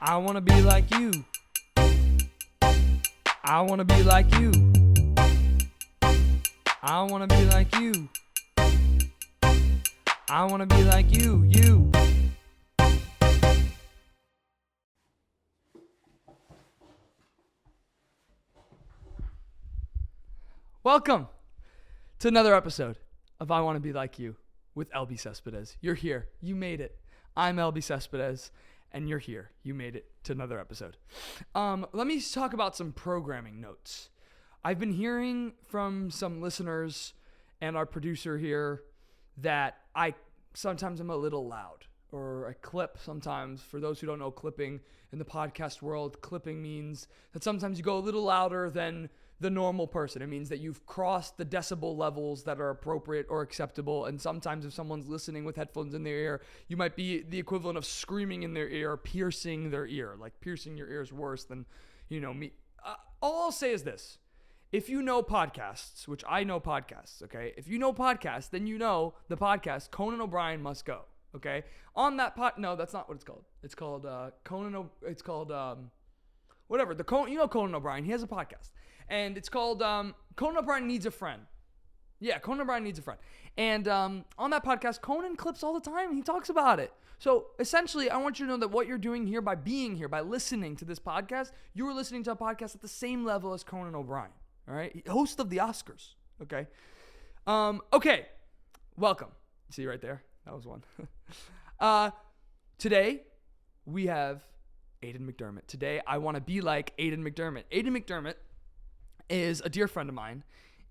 I wanna be like you. I wanna be like you. I wanna be like you. I wanna be like you, you. Welcome to another episode of I Wanna Be Like You with Elbi Cespedes. You're here. You made it. I'm Elbi Cespedes, and you're here. You made it to another episode. Let me talk about some programming notes. I've been hearing from some listeners and our producer here that I sometimes am a little loud, or I clip sometimes. For those who don't know clipping in the podcast world, clipping means that sometimes you go a little louder than the normal person. It means that you've crossed the decibel levels that are appropriate or acceptable. And sometimes if someone's listening with headphones in their ear, you might be the equivalent of screaming in their ear, piercing their ear. Like piercing your ear is worse than, me. All I'll say is this. If you know podcasts, which I know podcasts, okay? If you know podcasts, then you know the podcast Conan O'Brien Must Go, okay? On that no, that's not what it's called. It's called whatever. Conan O'Brien. He has a podcast. And it's called Conan O'Brien Needs a Friend. Yeah, Conan O'Brien Needs a Friend. And on that podcast, Conan clips all the time, and he talks about it. So essentially, I want you to know that what you're doing here by being here, by listening to this podcast, you are listening to a podcast at the same level as Conan O'Brien. All right? Host of the Oscars. Okay? Okay. Welcome. See right there? That was one. Today, we have Aidan McDermott. Today, I want to be like Aidan McDermott. Aidan McDermott is a dear friend of mine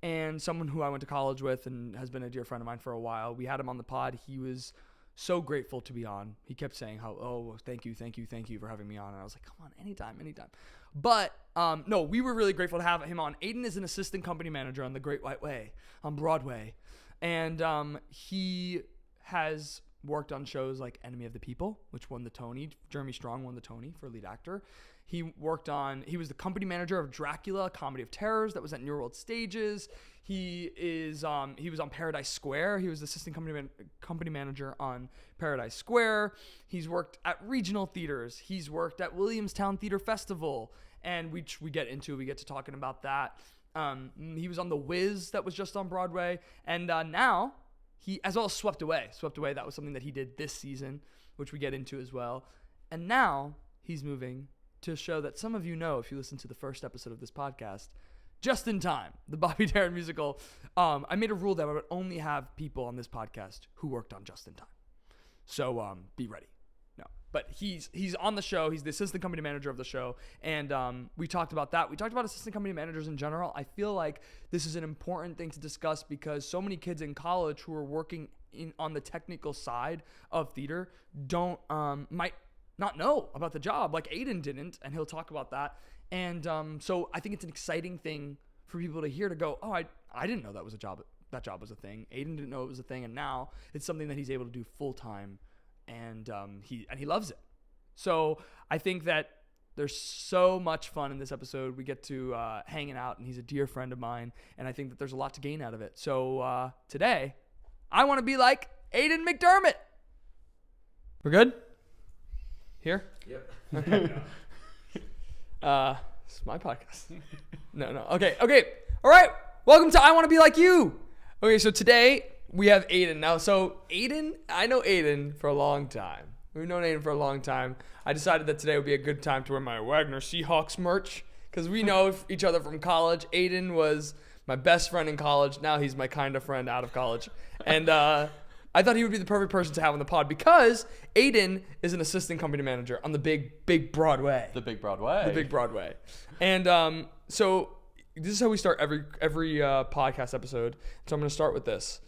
and someone who I went to college with and has been a dear friend of mine for a while. We had him on the pod. He was so grateful to be on. He kept saying thank you for having me on. And I was like, come on, anytime. But no, we were really grateful to have him on. Aidan is an assistant company manager on The Great White Way on Broadway. And he has worked on shows like Enemy of the People, which won the Tony. Jeremy Strong won the Tony for lead actor. He was the company manager of Dracula, a comedy of terrors that was at New World Stages. He was on Paradise Square. He was the assistant company manager on Paradise Square. He's worked at regional theaters. He's worked at Williamstown Theater Festival, and we get to talking about that. He was on The Wiz that was just on Broadway, and now he, as well as Swept Away. That was something that he did this season, which we get into as well. And now he's moving to a show that some of you know if you listen to the first episode of this podcast, Just in Time, the Bobby Darin musical. I made a rule that I would only have people on this podcast who worked on Just in Time. So be ready. No, but he's on the show. He's the assistant company manager of the show. And we talked about that. We talked about assistant company managers in general. I feel like this is an important thing to discuss because so many kids in college who are working on the technical side of theater might not know about the job like Aidan didn't, and he'll talk about that. And so I think it's an exciting thing for people to hear, to go, oh, I didn't know that was a job. That job was a thing. Aidan didn't know it was a thing, and now it's something that he's able to do full time, and he loves it. So I think that there's so much fun in this episode. We get to hanging out, and he's a dear friend of mine, and I think that there's a lot to gain out of it. So today, I want to be like Aidan McDermott. We're good? Here? Yep. Okay. It's my podcast. No. Okay. All right. Welcome to I Want to Be Like You. Okay, so today we have Aidan. Now, so Aidan, I know Aidan for a long time. We've known Aidan for a long time. I decided that today would be a good time to wear my Wagner Seahawks merch because we know each other from college. Aidan was my best friend in college. Now he's my kind of friend out of college. And I thought he would be the perfect person to have on the pod because Aidan is an assistant company manager on the big Broadway. The big Broadway. And so this is how we start every podcast episode. So I'm going to start with this.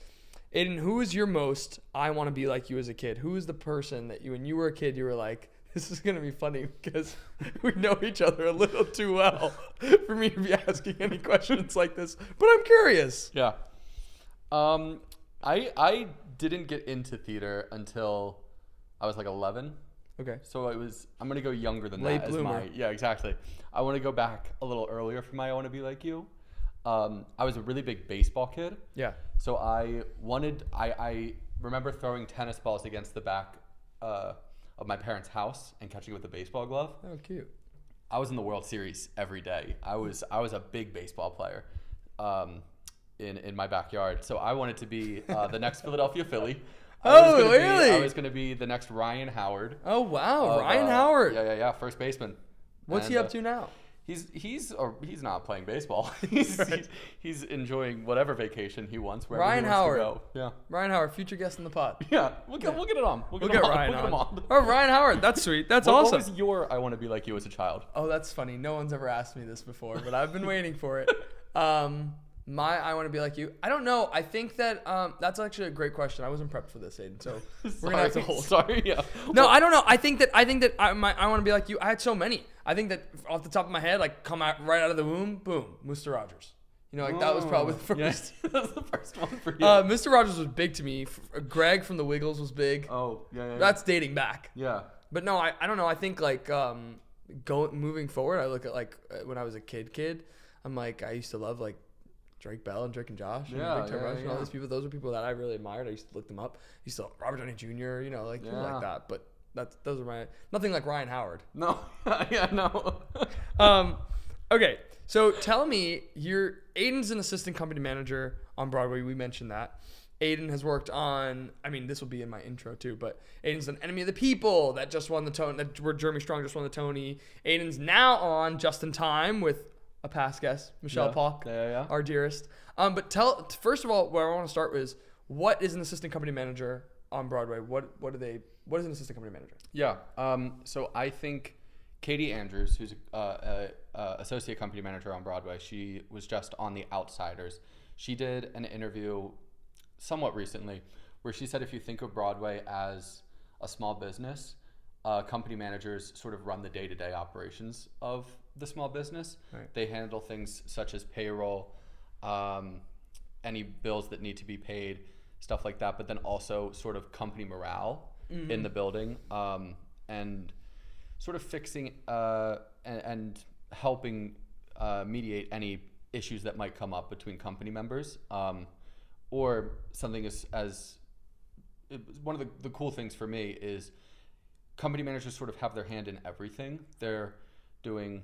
Aidan, who is your most I want to be like you as a kid? Who is the person that when you were a kid, you were like, this is going to be funny because we know each other a little too well for me to be asking any questions like this. But I'm curious. Yeah. I didn't get into theater until I was like 11. Okay. So I'm going to go younger than Late that. bloomer. Yeah, exactly. I want to go back a little earlier for my I Want to Be Like You. I was a really big baseball kid. Yeah. So I remember throwing tennis balls against the back of of my parents' house and catching it with a baseball glove. Oh, cute. I was in the World Series every day. I was a big baseball player in my backyard. So I wanted to be the next Philadelphia Philly. Really? I was going to be the next Ryan Howard. Oh, wow. Ryan Howard. Yeah. First baseman. What's he up to now? He's not playing baseball. He's enjoying whatever vacation he wants. Wherever Ryan he wants Howard. To go. Yeah. Ryan Howard, future guest in the pod. Yeah. We'll get it on. We'll get Ryan on. Oh, Ryan Howard. That's sweet. That's awesome. What was your I want to be like you as a child? Oh, that's funny. No one's ever asked me this before, but I've been waiting for it. My I want to be like you. I don't know. I think that that's actually a great question. I wasn't prepped for this, Aidan. So we're gonna have to hold. Sorry. Yeah. No, I don't know. I think that I want to be like you. I had so many. I think that off the top of my head, like come out right out of the womb, boom, Mr. Rogers. You know, like that was probably the first. Yeah. That was the first one for you. Mr. Rogers was big to me. Greg from the Wiggles was big. Oh, yeah. That's dating back. Yeah. But no, I don't know. I think like moving forward, I look at like when I was a kid. I'm like I used to love like Drake Bell and Drake and Josh and Big Time Rush and all these people. Those are people that I really admired. I used to look them up. I used to Robert Downey Jr. You know, like people like that. But those are my nothing like Ryan Howard. No. Yeah, no. Okay, so tell me, Aidan's an assistant company manager on Broadway. We mentioned that. Aidan has worked on, I mean, this will be in my intro too, but Aidan's an Enemy of the People that just won the Tony, where Jeremy Strong just won the Tony. Aidan's now on Just in Time with a past guest, Michele Pawk, our dearest. But first of all, where I want to start is, what is an assistant company manager on Broadway? What is an assistant company manager? Yeah. So I think Katie Andrews, who's a associate company manager on Broadway, she was just on The Outsiders. She did an interview somewhat recently where she said if you think of Broadway as a small business, company managers sort of run the day-to-day operations of the small business. Right. They handle things such as payroll, any bills that need to be paid, stuff like that, but then also sort of company morale in the building, and sort of fixing and helping mediate any issues that might come up between company members, or something as one of the cool things for me is company managers sort of have their hand in everything. They're doing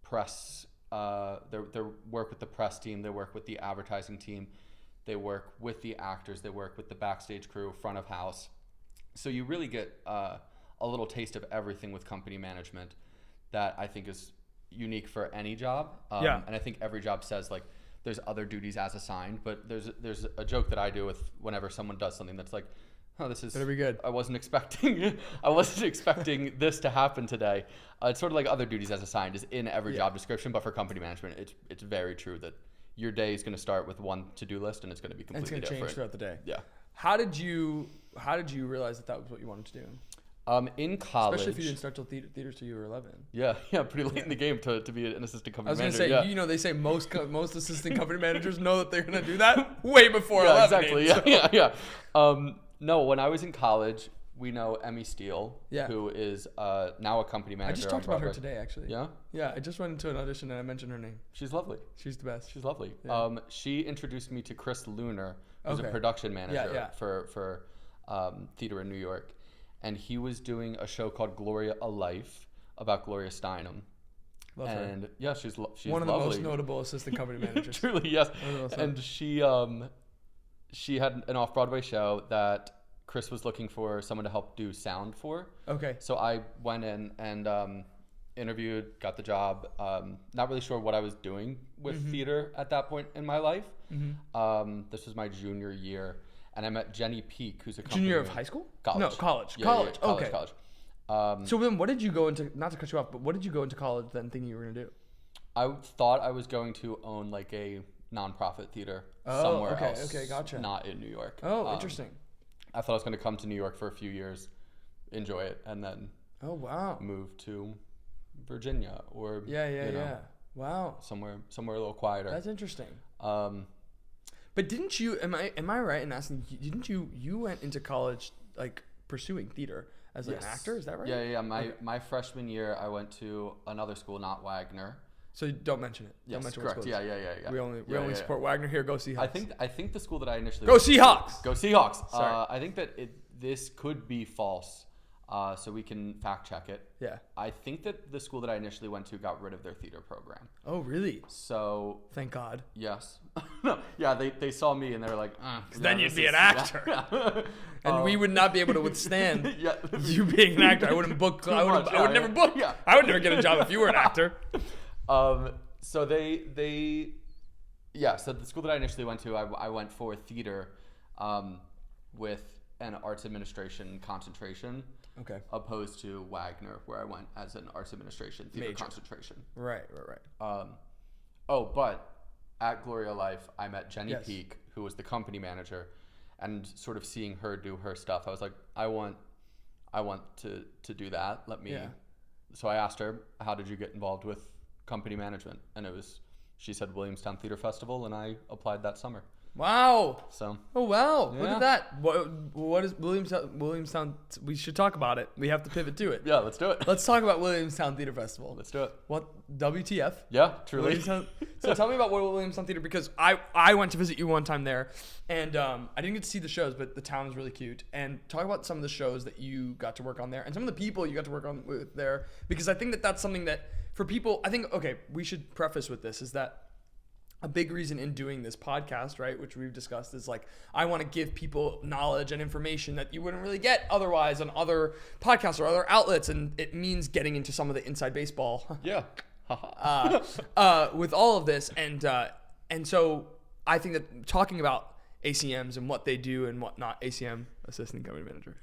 press, they work with the press team, they work with the advertising team, they work with the actors, they work with the backstage crew, front of house. So you really get a little taste of everything with company management that I think is unique for any job. And I think every job says like there's other duties as assigned, but there's a joke that I do with whenever someone does something that's like, oh, this is better be good. I wasn't expecting this to happen today. It's sort of like other duties as assigned is in every job description, but for company management, it's very true that your day is going to start with one to-do list and it's going to be completely different. It's going to change throughout the day. Yeah. How did you realize that was what you wanted to do? In college, especially if you didn't start till theater till you were 11. Yeah, pretty late in the game to be an assistant company manager. I was going to say, you know, they say most assistant company managers know that they're going to do that way before 11. Exactly. Yeah. No, when I was in college, we know Emmy Steele, who is now a company manager. I just talked about her today, actually. Yeah? Yeah, I just went into an audition and I mentioned her name. She's lovely. She's the best. She's lovely. Yeah. She introduced me to Chris Lunar, who's a production manager for theater in New York. And he was doing a show called Gloria a Life about Gloria Steinem. Love her. Yeah, she's one lovely. Of the most notable assistant company managers. Truly, yes. And she had an off-Broadway show that Chris was looking for someone to help do sound for. Okay. So I went in and interviewed, got the job. Not really sure what I was doing with theater at that point in my life. This was my junior year. And I met Jenny Peak, who's a junior of high school? College. No, college. Yeah, college. Yeah, okay. College. So then what did you go into, not to cut you off, but what did you go into college then thinking you were going to do? I thought I was going to own like a nonprofit theater somewhere else. Okay, gotcha. Not in New York. Oh, interesting. I thought I was going to come to New York for a few years, enjoy it, and then move to Virginia or wow, somewhere a little quieter. That's interesting. But didn't you? Am I right in asking? Didn't you went into college like pursuing theater as an actor? Is that right? Yeah. My freshman year, I went to another school, not Wagner. So don't mention it. Yes, don't mention correct. Yeah. We only support Wagner here. Go Seahawks. I think the school that I initially Go Seahawks. Go Seahawks. Sorry. I think that this could be false. so we can fact check it. Yeah. I think that the school that I initially went to got rid of their theater program. Oh, really? So Thank God. yes. No, yeah, they saw me and they were like, Then you'd be an actor. Yeah. And we would not be able to withstand Yeah. you being an actor. I wouldn't book. I would much, never yeah. book. Yeah. I would never get a job if you were an actor. So so the school that I initially went to, I went for theater, with an arts administration concentration. Okay. Opposed to Wagner, where I went as an arts administration theater concentration. Right. But at Gloria Life, I met Jenny Yes. Peak, who was the company manager, and sort of seeing her do her stuff, I was like, I want to do that. Let me. Yeah. So I asked her, how did you get involved with company management? And she said Williamstown Theater Festival, and I applied that summer. Wow. So. Oh wow! Look Yeah. at that. What is Williamstown? We should talk about it. We have to pivot to it. Yeah, let's do it. Let's talk about Williamstown Theater Festival. Let's do it. What WTF? Yeah, truly. Williamstown. So tell me about Williamstown Theater, because I went to visit you one time there, and I didn't get to see the shows, but the town is really cute. And talk about some of the shows that you got to work on there, and some of the people you got to work on with there, because I think that that's something that for people, I think, okay, we should preface with this, is that a big reason in doing this podcast, right, which we've discussed, is like, I want to give people knowledge and information that you wouldn't really get otherwise on other podcasts or other outlets, and it means getting into some of the inside baseball. Yeah. With all of this, and so I think that talking about ACMs and what they do and whatnot, ACM, Assistant Company Manager.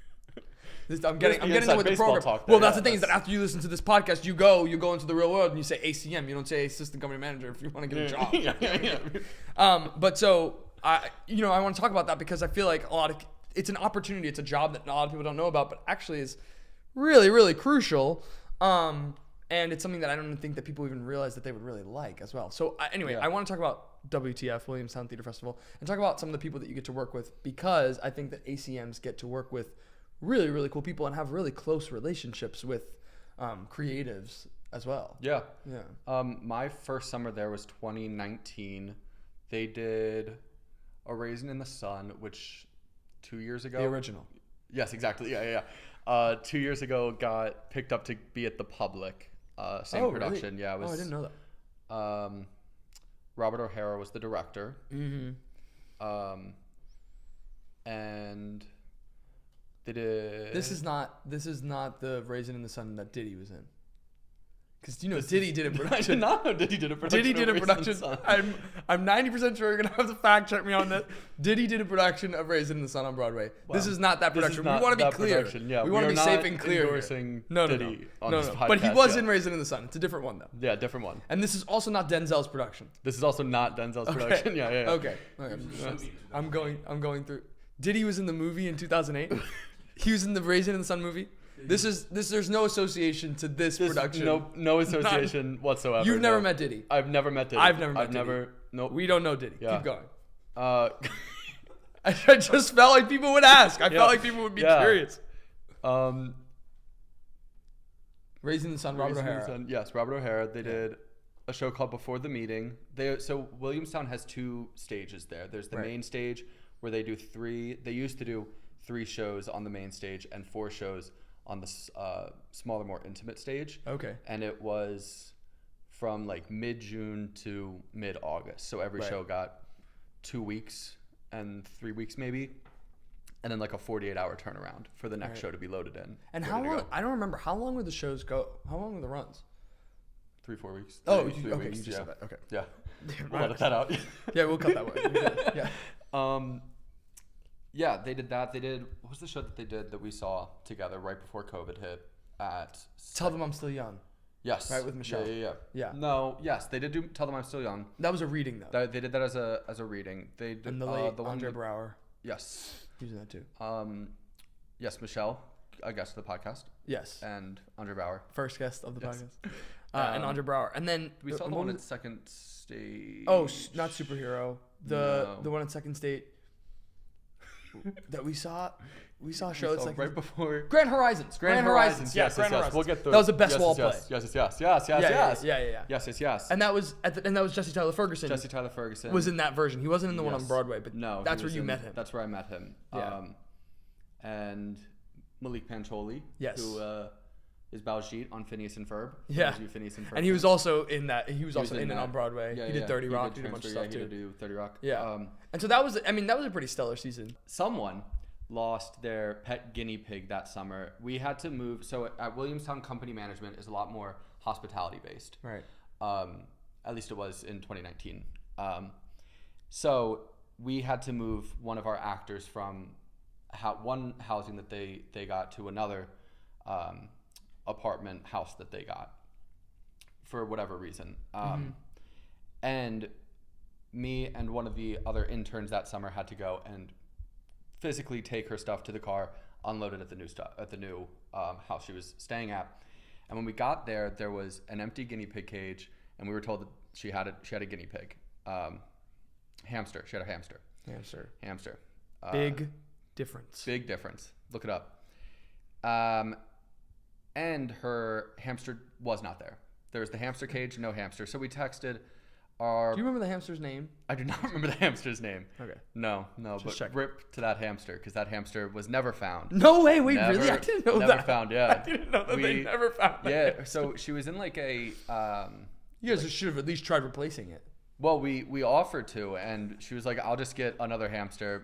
I'm getting there with the program. Well, that's the thing, is that after you listen to this podcast, you go into the real world and you say ACM. You don't say Assistant Company Manager if you want to get a job. Yeah. But so I want to talk about that, because I feel like it's an opportunity. It's a job that a lot of people don't know about, but actually is really, really crucial. And it's something that I don't think that people even realize that they would really like as well. So anyway, I want to talk about WTF, Williamstown Theater Festival, and talk about some of the people that you get to work with, because I think that ACMs get to work with really, really cool people and have really close relationships with creatives as well. Yeah. Yeah. My first summer there was 2019. They did A Raisin in the Sun, which 2 years ago. The original. Yes, exactly. Yeah. 2 years ago, got picked up to be at the Public. Same production. Really? Yeah. It was, I didn't know that. Robert O'Hara was the director. Mm-hmm. And they did. This is not the Raisin in the Sun that Diddy was in. Because Diddy did a production. I did not know Diddy did a production. Diddy did a of Raisin in the production. Sun. I'm 90% sure you're gonna have to fact check me on that. Diddy did a production of Raisin in the Sun on Broadway. Wow. This is not that This is production. not We want to be that clear. production. Yeah, we want to are be safe not and clear. endorsing No. Diddy on this podcast. But he was yet. in Raisin in the Sun. It's a different one though. Yeah, different one. And this is also not Denzel's production. This is also not Denzel's production. Yeah. Okay. I'm going through. Diddy was in the movie in 2008. He was in the Raisin in the Sun movie. There's no association to this production. No association whatsoever. You've never met Diddy. I've never met Diddy. I've never met Diddy. Nope. We don't know Diddy. Yeah. Keep going. I I just felt like people would ask. I felt like people would be curious. Raisin in the Sun, Robert O'Hara. Yes, Robert O'Hara. They did a show called Before the Meeting. So Williamstown has two stages there. There's the main stage where they do they used to do 3 shows on the main stage and 4 shows on the smaller, more intimate stage. Okay. And it was from like mid-June to mid-August. So every show got 2 weeks and 3 weeks maybe. And then like a 48-hour turnaround for the next show to be loaded in. And how long? I don't remember. How long would the shows go? How long were the runs? 3-4 weeks. Three weeks. You just said that. Okay. Yeah. We'll edit that out. Yeah, we'll cut that one. Yeah. Yeah, they did that. What was the show that they did that we saw together right before COVID hit at... Tell Them I'm Still Young. Yes. Right, with Michelle. Yeah. No, yes, they did do Tell Them I'm Still Young. That was a reading, though. They did that as a reading. They did, and the late the Andre one Brower. Yes. He was in that too. Yes, Michelle, a guest of the podcast. Yes. And Andre Brower. First guest of the podcast. And Andre Brower. And then... We saw the one at Second Stage. Oh, not Superhero. The one at Second State that we saw a show that's like right before Grand Horizons. Grand Horizons. Yes. We'll get through. That was the best wall play. Yes. Yes. And that was Jesse Tyler Ferguson. Jesse Tyler Ferguson was in that version. He wasn't in the one on Broadway, but no, that's where you met him. That's where I met him. Yeah. And Malik Pancholi, Yes. who is Baljeet on Phineas and Ferb. Yeah. Phineas and Ferb. And he was also in that. He was also in it that. on Broadway. Yeah, he did 30 Rock. He did a bunch of stuff He too. did do 30 Rock. Yeah. And so that was a pretty stellar season. Someone lost their pet guinea pig that summer. We had to move. So at Williamstown, company management is a lot more hospitality based. Right. At least it was in 2019. So we had to move one of our actors from one housing that they got to another apartment house that they got for whatever reason. And me and one of the other interns that summer had to go and physically take her stuff to the car, unload it at the new house she was staying at. And when we got there, there was an empty guinea pig cage, and we were told that she had a guinea pig, hamster. She had a hamster. Hamster. Big difference. Big difference. Look it up. And her hamster was not there. There was the hamster cage, no hamster. So we texted our... Do you remember the hamster's name? I do not remember the hamster's name. Okay. No. But check. Rip to that hamster, because that hamster was never found. No way. Wait, really? I didn't know that. Never found, yeah. I didn't know that they never found it. Yeah, so she was in like a... You guys should have at least tried replacing it. Well, we offered to, and she was like, "I'll just get another hamster.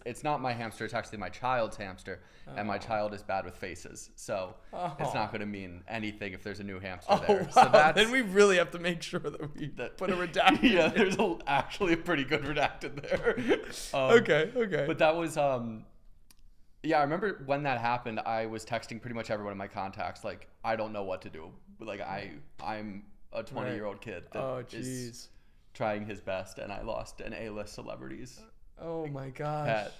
It's not my hamster. It's actually my child's hamster, and my child is bad with faces, so it's not going to mean anything if there's a new hamster there." Wow. So then we really have to make sure that we put a redacted. Yeah, there's actually a pretty good redacted there. Okay. But that was yeah. I remember when that happened. I was texting pretty much everyone in my contacts, like, I don't know what to do. Like I'm a 20-year-old kid that is trying his best, and I lost an A-list celebrity's Oh my gosh. pet.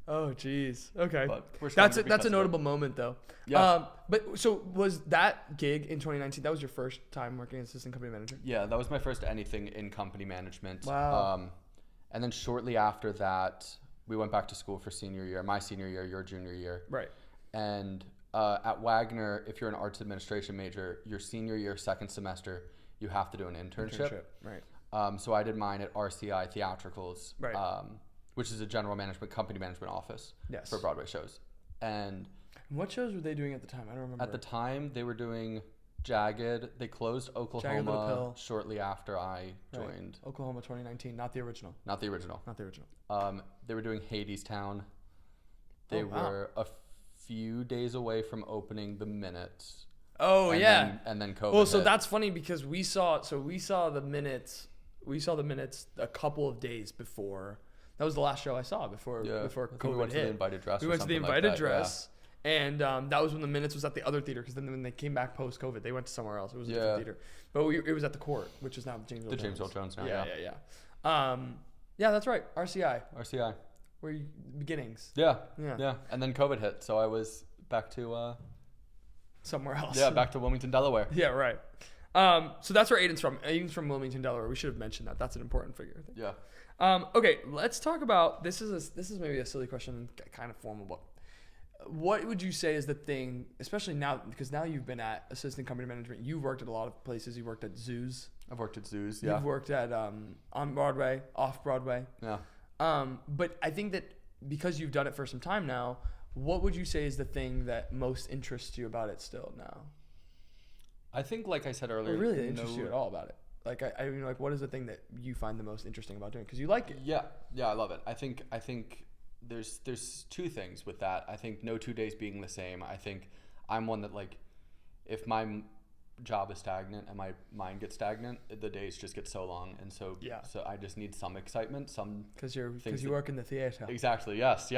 Oh geez. Okay. But we're That's stronger a because of notable moment though. Yeah. But so was that gig in 2019? That was your first time working as assistant company manager? Yeah, that was my first anything in company management. Wow. And then shortly after that, we went back to school for senior year, my senior year, your junior year. Right. And at Wagner, if you're an arts administration major, your senior year, second semester, you have to do an internship. Right. So I did mine at RCI Theatricals, Right. which is a general management, company management office Yes. for Broadway shows. And What shows were they doing at the time? I don't remember. at the time, they were doing Jagged. They closed Little Oklahoma Pill. shortly after I joined. Oklahoma 2019, not the original. Not the original. They were doing Hadestown. They were a few days away from opening The Minutes. Oh and yeah. Then COVID. Well, so hit. that's funny because we saw the minutes. We saw the minutes a couple of days before. That was the last show I saw before I think COVID we went hit. to the invited dress. We or went to the something like invited that, dress, and that was when the minutes was at the other theater. Because then when they came back post COVID, they went to somewhere else. It was a different theater, but it was at the Court, which is now James Earl Jones. James Earl Jones now. Yeah, that's right. RCI. RCI. Were you beginnings? Yeah. Yeah. And then COVID hit, so I was back to Somewhere else. back to Wilmington, Delaware. Yeah, right. So that's where Aidan's from. Aidan's from Wilmington, Delaware. We should have mentioned that. That's an important figure, I think. Yeah. Okay, let's talk about this is maybe a silly question and kind of formal, but what would you say is the thing, especially now, because now you've been at assistant company management, you've worked at a lot of places. You worked at zoos. I've worked at zoos. Yeah. You've worked at on Broadway, off Broadway. Yeah. But I think that because you've done it for some time now, what would you say is the thing that most interests you about it still now? I think, like I said earlier, Or really interests you at all about it? Like, I mean, like, what is the thing that you find the most interesting about doing? Because you like it. Yeah, I love it. I think there's two things with that. I think no 2 days being the same. I think I'm one that, like, if my job is stagnant and my mind gets stagnant, the days just get so long, and so I just need some excitement, some because you work in the theater. Exactly. Yes.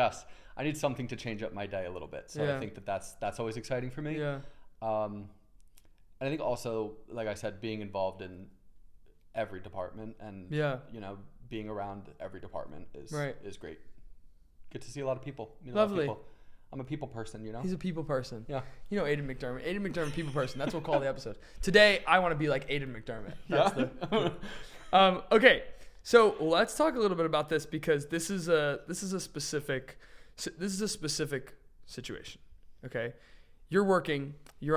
I need something to change up my day a little bit. So I think that's always exciting for me. Yeah. And I think also, like I said, being involved in every department and being around every department is great. Get to see a lot of people. Meet a lot of Lovely. people. I'm a people person, you know? He's a people person. Yeah. You know Aidan McDermott. Aidan McDermott, people person. That's what we'll call the episode. Today, I want to be like Aidan McDermott. That's okay, so let's talk a little bit about this because this is a specific situation. Okay, you're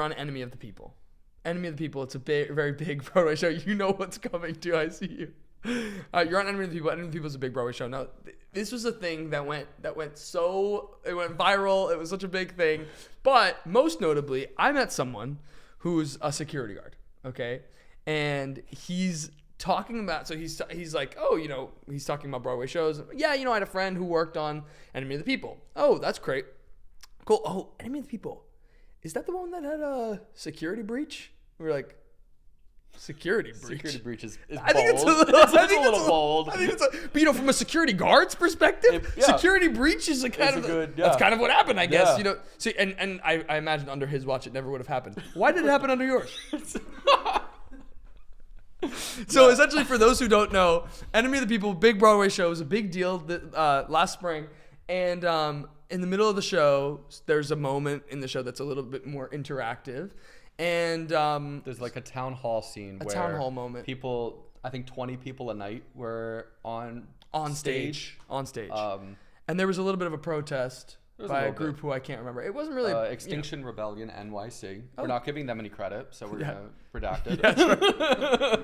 on Enemy of the People. Enemy of the People. It's a very big Broadway show. You know what's coming too. I see you. You're on Enemy of the People. Enemy of the People is a big Broadway show. Now, this was a thing that went viral. It was such a big thing. But most notably, I met someone who's a security guard. Okay, and he's talking about. So he's like, oh, he's talking about Broadway shows. Yeah, I had a friend who worked on Enemy of the People. Oh, that's great. Cool. Oh, Enemy of the People. Is that the one that had a security breach? We were like, security breach. Security breach is I think bold. it's a little, It's a little bold. I think it's but from a security guard's perspective, security breach is that's kind of what happened, I guess. Yeah. See, and I imagine under his watch it never would have happened. Why did it happen under yours? So essentially, for those who don't know, Enemy of the People, big Broadway show, was a big deal last spring, and in the middle of the show, there's a moment in the show that's a little bit more interactive. And there's like a town hall scene where town hall moment. People, I think 20 people a night were on stage. And there was a little bit of a protest by a group who I can't remember. It wasn't really Extinction Rebellion NYC. We're not giving them any credit, so we're gonna redact it. Yeah, that's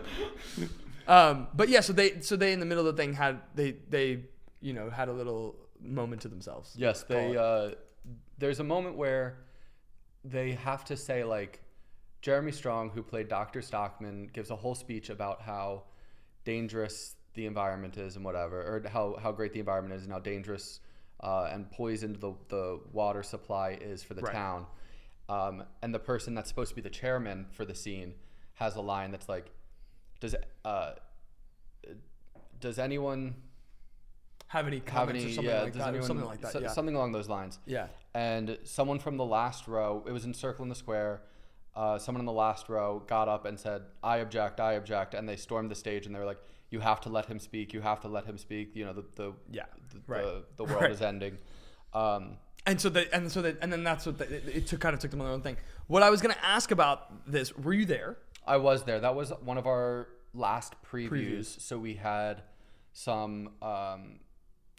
right. But yeah, so they in the middle of the thing had had a little moment to themselves. Yes, there's a moment where they have to say, like, Jeremy Strong, who played Dr. Stockman, gives a whole speech about how dangerous the environment is and whatever, or how great the environment is and how dangerous and poisoned the water supply is for the town. And the person that's supposed to be the chairman for the scene has a line that's like, does anyone have any comments or something like that? Something like that, something along those lines. Yeah. And someone from the last row, it was in Circle in the Square, someone in the last row got up and said, I object, and they stormed the stage and they were like, you have to let him speak, the world is ending. And then that's what kind of took them on their own thing. What I was going to ask about this, were you there? I was there. That was one of our last previews. So we had some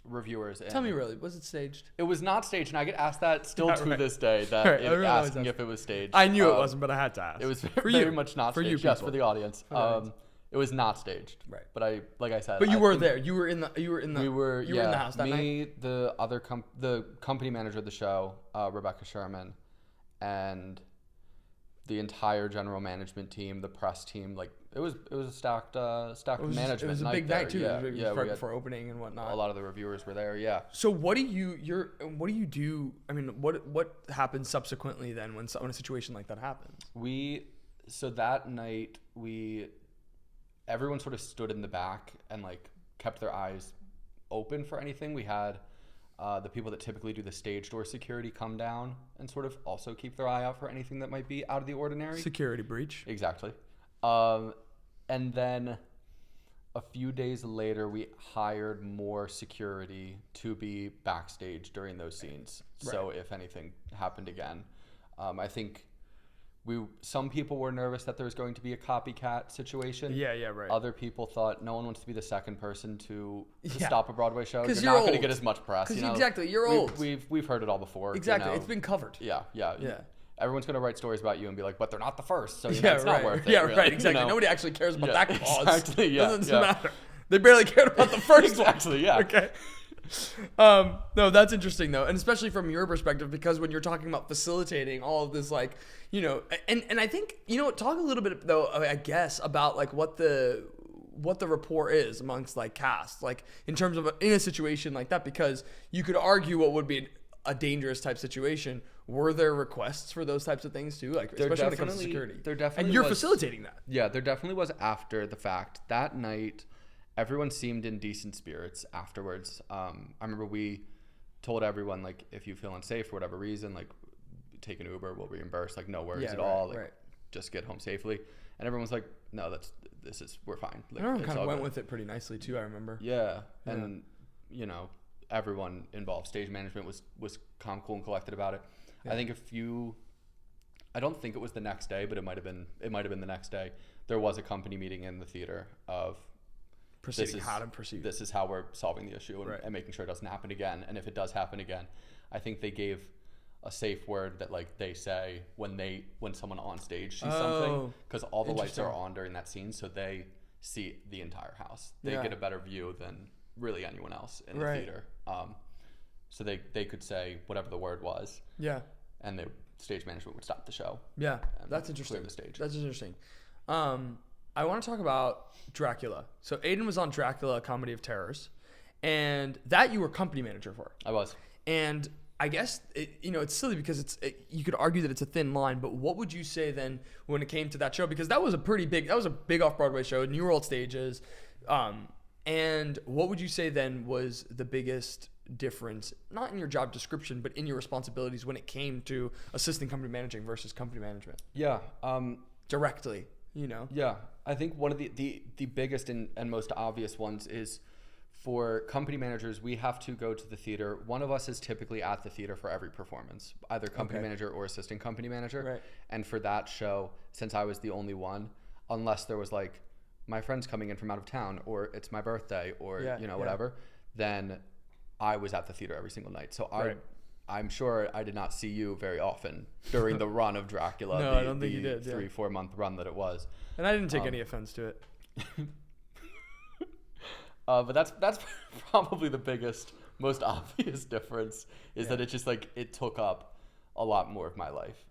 reviewers. Tell me, really, was it staged? It was not staged, and I get asked that still to this day. Asking if it was staged. I knew it wasn't, but I had to ask. It was very much not staged. For you, yes, for the audience. It was not staged. Right. But like I said. But you were there. You were in the house that night. Me, the the company manager of the show, Rebecca Sherman, and the entire general management team, the press team, like it was a stacked management. It was a night big there. night too. Yeah, it was right before opening and whatnot. A lot of the reviewers were there. Yeah. So what do you do? I mean, what happens subsequently then when a situation like that happens? So that night everyone sort of stood in the back and like kept their eyes open for anything. We had the people that typically do the stage door security come down and sort of also keep their eye out for anything that might be out of the ordinary. Security breach. Exactly. And then a few days later, we hired more security to be backstage during those scenes. Right. So if anything happened again, I think some people were nervous that there was going to be a copycat situation. Yeah, right. Other people thought no one wants to be the second person to stop a Broadway show. You're not going to get as much press. Exactly, you're old. We've heard it all before. Exactly, it's been covered. Yeah. Everyone's going to write stories about you and be like, but they're not the first, so it's right. not worth it. Yeah, really. right, exactly. Nobody actually cares about that clause. Exactly, yeah. It doesn't matter. They barely cared about the first one. Exactly, yeah. Okay. No, that's interesting though, and especially from your perspective, because when you're talking about facilitating all of this, like, and I think, talk a little bit though, I guess, about like what the rapport is amongst like cast, like in terms of in a situation like that, because you could argue what would be a dangerous type situation. Were there requests for those types of things too, like especially when it comes to security? There definitely and you're facilitating that. Yeah, there definitely was after the fact. That night, everyone seemed in decent spirits afterwards. I remember we told everyone, like, if you feel unsafe for whatever reason, like, take an Uber, we'll reimburse, like, no worries at all, like, just get home safely. And everyone's like, no, we're fine. Like, everyone kind of went with it pretty nicely too, I remember. Yeah. And, everyone involved, stage management was calm, cool, and collected about it. Yeah. I think I don't think it was the next day, but it might have been the next day. There was a company meeting in the theater of how to proceed. This is how we're solving the issue and making sure it doesn't happen again. And if it does happen again, I think they gave a safe word that like they say when someone on stage sees something, because all the lights are on during that scene, so they see the entire house. They Yeah. get a better view than really anyone else in the Right. theater. So they could say whatever the word was, Yeah. and the stage management would stop the show. Yeah. And That's interesting. clear the stage. That's interesting. I want to talk about Dracula. So Aidan was on Dracula, a comedy of terrors, and that you were company manager for. I was. And I guess it's silly because you could argue that it's a thin line, but what would you say then when it came to that show? Because that was a big off-Broadway show, New World stages. And what would you say then was the biggest difference, not in your job description, but in your responsibilities when it came to assisting company managing versus company management? Yeah. Directly, Yeah. I think one of the biggest and most obvious ones is, for company managers, we have to go to the theater. One of us is typically at the theater for every performance, either company manager or assistant company manager. Right. And for that show, since I was the only one, unless there was like my friend's coming in from out of town, or it's my birthday, or whatever, then I was at the theater every single night. So I'm sure I did not see you very often during the run of Dracula. No, I don't think you did. 3-4 month run that it was. And I didn't take any offense to it. But that's probably the biggest, most obvious difference is that it's just like it took up a lot more of my life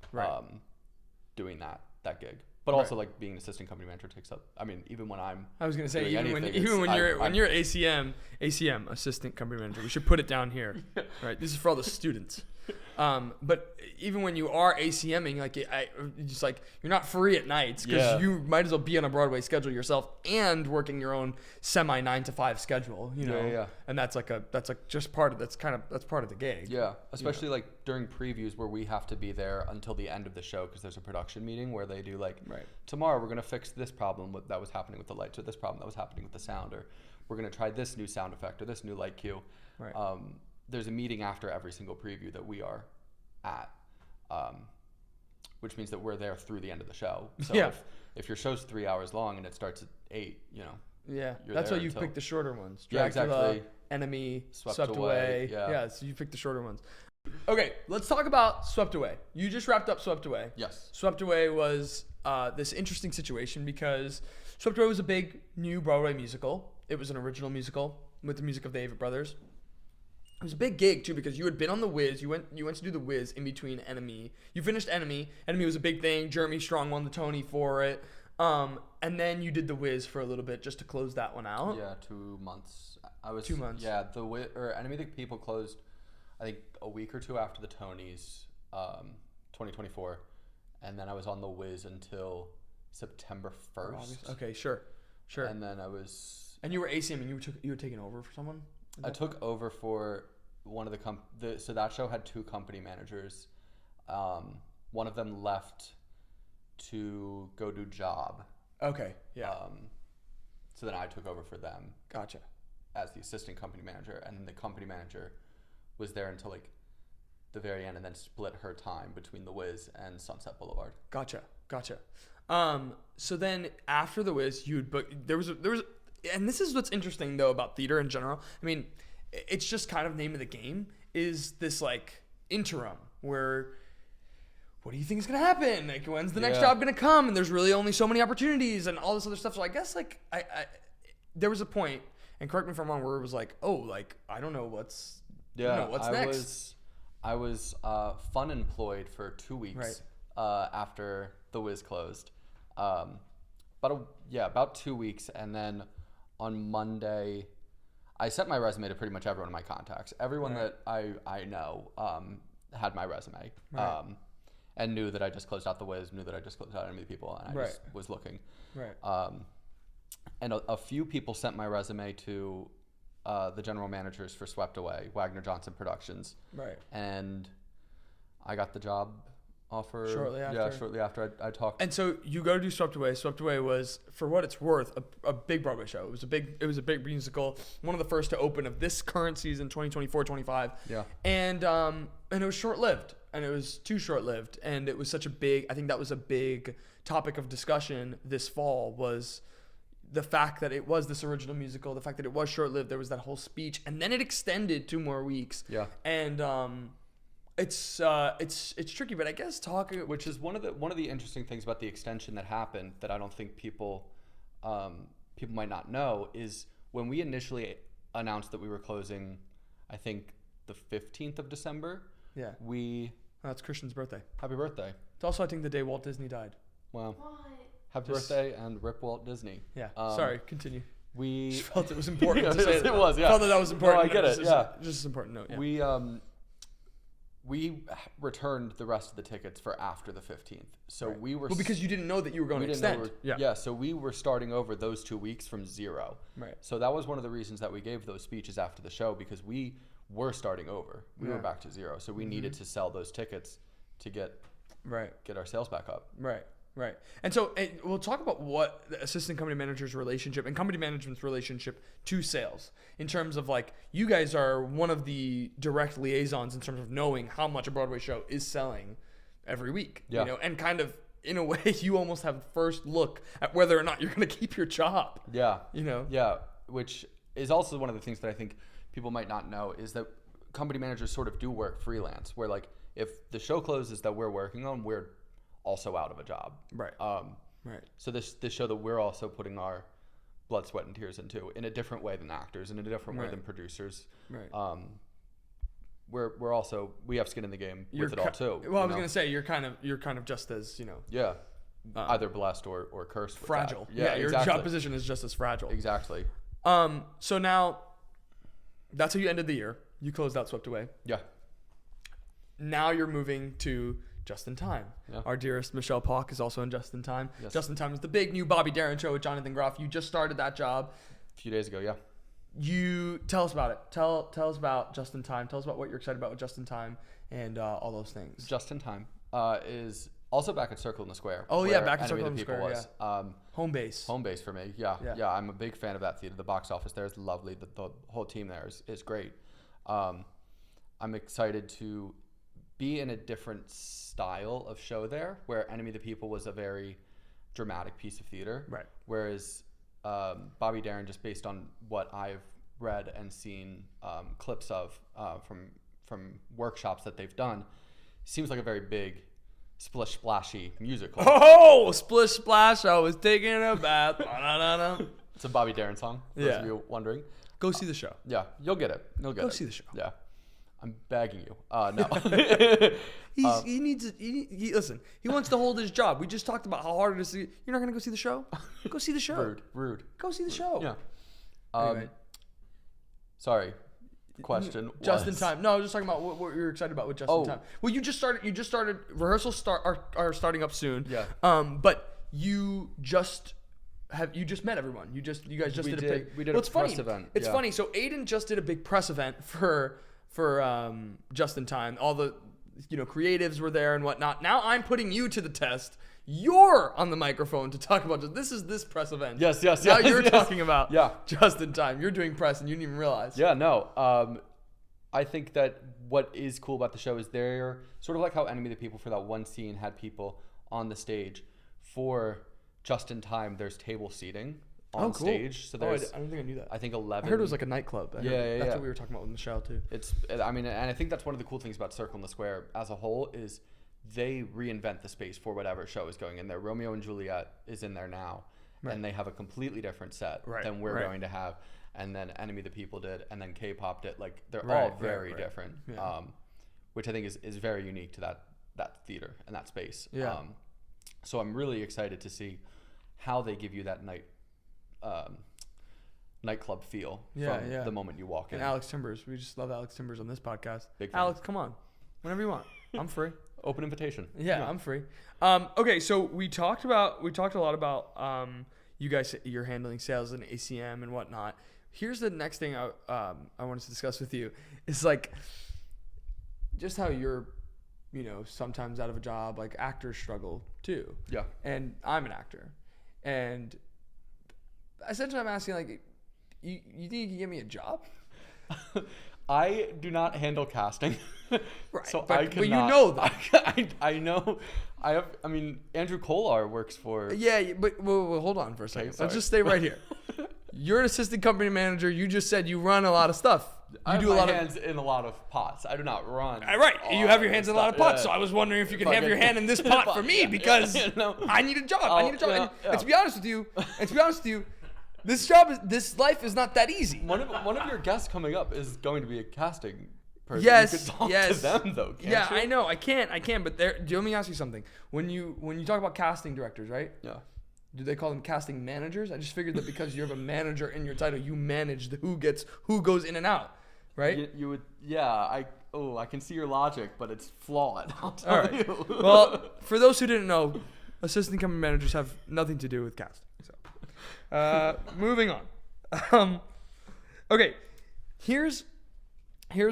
doing that gig. But also like being an assistant company manager takes up. I mean, even when I'm. I was gonna say doing when anything, you're ACM assistant company manager, we should put it down here. Right, this is for all the students. But even when you are ACMing, like just like you're not free at nights because you might as well be on a Broadway schedule yourself and working your own semi 9-to-5 schedule. And that's just part of that's part of the gig. Yeah, especially like during previews where we have to be there until the end of the show because there's a production meeting where they do like tomorrow we're gonna fix this problem that was happening with the lights, or this problem that was happening with the sound, or we're gonna try this new sound effect or this new light cue. Right. There's a meeting after every single preview that we are at, which means that we're there through the end of the show. So if your show's 3 hours long and it starts at 8, that's why you picked the shorter ones. Dracula, exactly. Enemy, Swept Away. Yeah, so you picked the shorter ones. Okay, let's talk about Swept Away. You just wrapped up Swept Away. Yes. Swept Away was this interesting situation because Swept Away was a big new Broadway musical. It was an original musical with the music of the Avett Brothers. It was a big gig too because you had been on The Wiz. You went to do The Wiz in between Enemy. You finished Enemy. Enemy was a big thing. Jeremy Strong won the Tony for it. And then you did The Wiz for a little bit just to close that one out. Yeah, 2 months. 2 months. Yeah, the Wiz or Enemy the People closed, I think, a week or two after the Tonys, 2024, and then I was on The Wiz until September 1st. Okay, sure. And then I was. And you were ACM, and you were taking over for someone. I took over for one of so that show had 2 company managers. One of them left to go do job. Okay. Yeah. So then I took over for them. Gotcha. As the assistant company manager, and then the company manager was there until like the very end, and then split her time between The Wiz and Sunset Boulevard. Gotcha. So then after The Wiz, there was and this is what's interesting though about theater in general. I mean, it's just kind of name of the game is this like interim where what do you think is going to happen? Like when's the next job going to come? And there's really only so many opportunities and all this other stuff. So I guess like I there was a point, and correct me if I'm wrong, where it was like, oh, like I don't know what's next. I was fun employed for 2 weeks after The Wiz closed. About 2 weeks, and then on Monday, I sent my resume to pretty much everyone in my contacts. Everyone that I know had my resume, and knew that I just closed out The Wiz, knew that I just closed out Enemy People, and I just was looking. Right. And a few people sent my resume to the general managers for Swept Away, Wagner Johnson Productions. Right. And I got the job offer shortly after. Yeah, shortly after I talked. And so you go to do Swept Away. Swept Away was, for what it's worth, a big Broadway show. It was a big musical, one of the first to open of this current season, 2024-25. Yeah. And it was short-lived, and it was too short-lived, and it was such a big. I think that was a big topic of discussion this fall was the fact that it was this original musical, the fact that it was short-lived. There was that whole speech, and then it extended 2 more weeks. Yeah. And it's tricky, but I guess which is one of the interesting things about the extension that happened that I don't think people people might not know is when we initially announced that we were closing, I think the 15th of December. Yeah. That's Christian's birthday. Happy birthday. It's also, I think, the day Walt Disney died. Wow. Happy birthday and rip Walt Disney. Yeah. Sorry, continue. We just felt it was important to say that. It was, yeah. I felt that was important. No, I get it, yeah. Just an important note, yeah. We returned the rest of the tickets for after the 15th. So we were... Well, because you didn't know that you were going to extend. Yeah, so we were starting over those 2 weeks from zero. Right. So that was one of the reasons that we gave those speeches after the show, because we were starting over. We were back to zero. So we needed to sell those tickets to get our sales back up. Right. Right. And so we'll talk about what the assistant company manager's relationship and company management's relationship to sales in terms of like, you guys are one of the direct liaisons in terms of knowing how much a Broadway show is selling every week, you know, and kind of in a way you almost have first look at whether or not you're going to keep your job. Yeah. You know? Yeah. Which is also one of the things that I think people might not know is that company managers sort of do work freelance, where like if the show closes that we're working on, we're also out of a job. Right. Right. So this show that we're also putting our blood, sweat, and tears into in a different way than actors, in a different way than producers. Right. We have skin in the game with it all too. Well, I was gonna say you're kind of just as, you know. Yeah. Either blessed or cursed. Fragile. With that. Yeah. Your job position is just as fragile. Exactly. So now, that's how you ended the year. You closed out Swept Away. Yeah. Now you're moving to Just in Time. Yeah. Our dearest Michele Pawk is also in Just in Time. Yes. Just in Time is the big new Bobby Darin show with Jonathan Groff. You just started that job a few days ago. Yeah. You tell us about it. Tell us about Just in Time. Tell us about what you're excited about with Just in Time and all those things. Just in Time is also back at Circle in the Square. Oh yeah, back at Circle in the Square. Was. Yeah. Home base for me. Yeah. I'm a big fan of that theater. The box office there is lovely. The whole team there is great. I'm excited to be in a different style of show there, where Enemy of the People was a very dramatic piece of theater. Right. Whereas Bobby Darin, just based on what I've read and seen clips of from workshops that they've done, seems like a very big, splish splashy musical. Oh, splish splash! I was taking a bath. It's a Bobby Darin song. For those of you wondering, go see the show. Yeah, you'll get it. Go see the show. Yeah. I'm begging you. No. He needs it. Listen, he wants to hold his job. We just talked about how hard it is. You're not going to go see the show? Go see the show. Rude. Go see the show. Yeah. Anyway. Sorry. Question. Just in Time. No, I was just talking about what you're excited about with Just in Time. Well, you just started. Rehearsals are starting up soon. Yeah. But you just met everyone. You guys just did a big. We did a press event. It's funny. So Aidan just did a big press event for Just in Time. All the creatives were there and whatnot. Now I'm putting you to the test. You're on the microphone to talk about this press event. Yes. Now you're talking about Just in Time. You're doing press and you didn't even realize. Yeah, no. I think that what is cool about the show is they're sort of like how Enemy of the People for that one scene had people on the stage. For Just in Time, there's table seating on stage. So there's I don't think I knew that. I think 11. I heard it was like a nightclub. That's what we were talking about with Michele too. And I think that's one of the cool things about Circle in the Square as a whole is they reinvent the space for whatever show is going in there. Romeo and Juliet is in there now, and they have a completely different set than we're going to have. And then Enemy of the People did, and then K-pop did. Like they're all very different, which I think is very unique to that theater and that space. Yeah. So I'm really excited to see how they give you that nightclub feel from the moment you walk in. And Alex Timbers, we just love Alex Timbers on this podcast. Big fan. Alex, come on, whenever you want. I'm free. Open invitation. Yeah, I'm free. Okay, so we talked a lot about you guys. You're handling sales and ACM and whatnot. Here's the next thing I wanted to discuss with you. Is like just how you're, sometimes out of a job. Like actors struggle too. Yeah. And I'm an actor, and essentially I'm asking like, you think you can give me a job? I do not handle casting. Right. So but you know that. I know. Andrew Kolar works for... Yeah, but hold on for a second. Let's just stay right here. You're an assistant company manager. You just said you run a lot of stuff. I have my hands in a lot of pots. I do not run. Right. You have your hands in a lot of pots. So I was wondering if you could have your hand in this pot for me because I need a job. I need a job. And to be honest with you, This life is not that easy. One of your guests coming up is going to be a casting person. Yes, you could talk yes. to them though. Can't Yeah, you? I know. I can't. But let me ask you something. When you talk about casting directors, right? Yeah. Do they call them casting managers? I just figured that because you have a manager in your title, you manage who goes in and out, right? You would. Yeah. I can see your logic, but it's flawed. I'll tell All right. you. Well, for those who didn't know, assistant company managers have nothing to do with casting. So, moving on. Okay, here's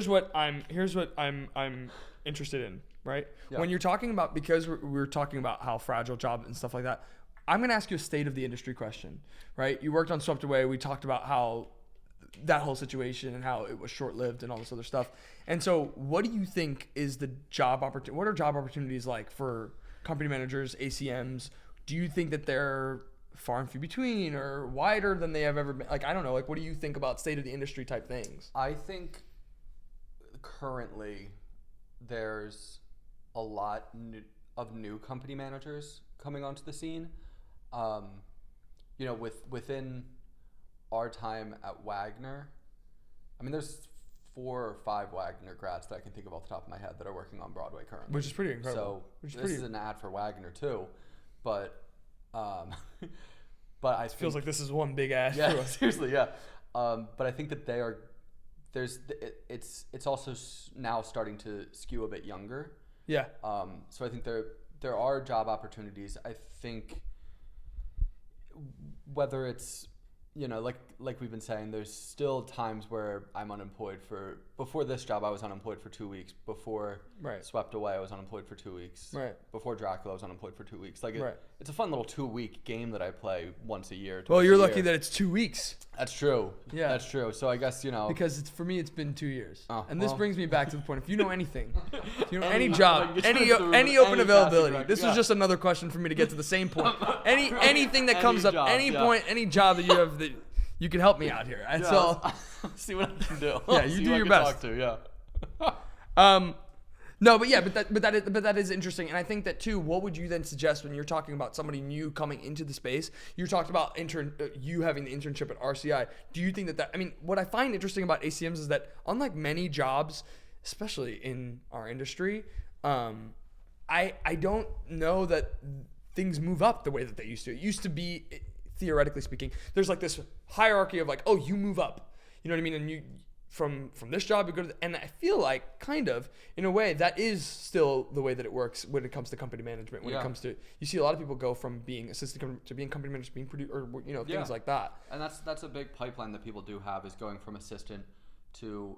what I'm interested in, right? Yeah. When you're talking about, because we're talking about how fragile job and stuff like that, I'm gonna ask you a state of the industry question, right? You worked on Swept Away. We talked about how that whole situation and how it was short-lived and all this other stuff. And so, what do you think is the job opportunity? What are job opportunities like for company managers, ACMs? Do you think that they're far and few between or wider than they have ever been? Like, I don't know. Like, what do you think about state of the industry type things? I think currently there's a lot of new company managers coming onto the scene. Within our time at Wagner, I mean, there's 4 or 5 Wagner grads that I can think of off the top of my head that are working on Broadway currently. Which is pretty incredible. So this is an ad for Wagner too, but I It feels like this is one big ad. yeah, seriously, yeah. But I think that it's also now starting to skew a bit younger. Yeah. So I think there are job opportunities. I think whether it's, like we've been saying, there's still times where I'm unemployed before this job, I was unemployed for 2 weeks. Before Swept Away, I was unemployed for 2 weeks. Right. Before Dracula, I was unemployed for 2 weeks. Right. It's a fun little 2-week game that I play once a year. Well, you're lucky that it's 2 weeks. That's true. Yeah. That's true. So I guess, Because for me, it's been 2 years. Oh, and this well. brings me back to the point. If you know anything, if you know Any any job, like, any through open any availability. casting This director, was just another question for me to get to the same point. Anything that comes up, job, any yeah. point, any job that you have that you can help me out here. And so, see what I can do. Yeah, you See do who I your can best. Talk to, yeah. No, but that is interesting, and I think that too. What would you then suggest when you're talking about somebody new coming into the space? You talked about you having the internship at RCI. Do you think that? I mean, what I find interesting about ACMs is that unlike many jobs, especially in our industry, I don't know that things move up the way that they used to. It used to be, theoretically speaking, there's like this hierarchy of like, oh, you move up. You know what I mean? And you. From this job, you go to and I feel like kind of in a way that is still the way that it works when it comes to company management. When it comes to, you see a lot of people go from being assistant to being company manager, being producer, or things like that. And that's a big pipeline that people do have, is going from assistant to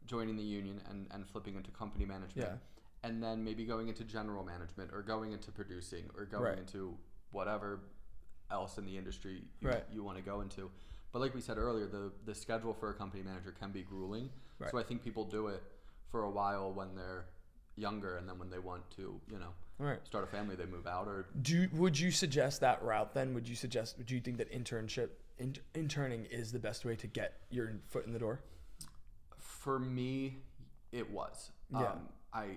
joining the union and flipping into company management, and then maybe going into general management or going into producing or going into whatever else in the industry you want to go into. But like we said earlier, the schedule for a company manager can be grueling. Right. So I think people do it for a while when they're younger, and then when they want to, start a family, they move out. Or would you suggest that route then? Do you think that interning is the best way to get your foot in the door? For me, it was. Yeah. I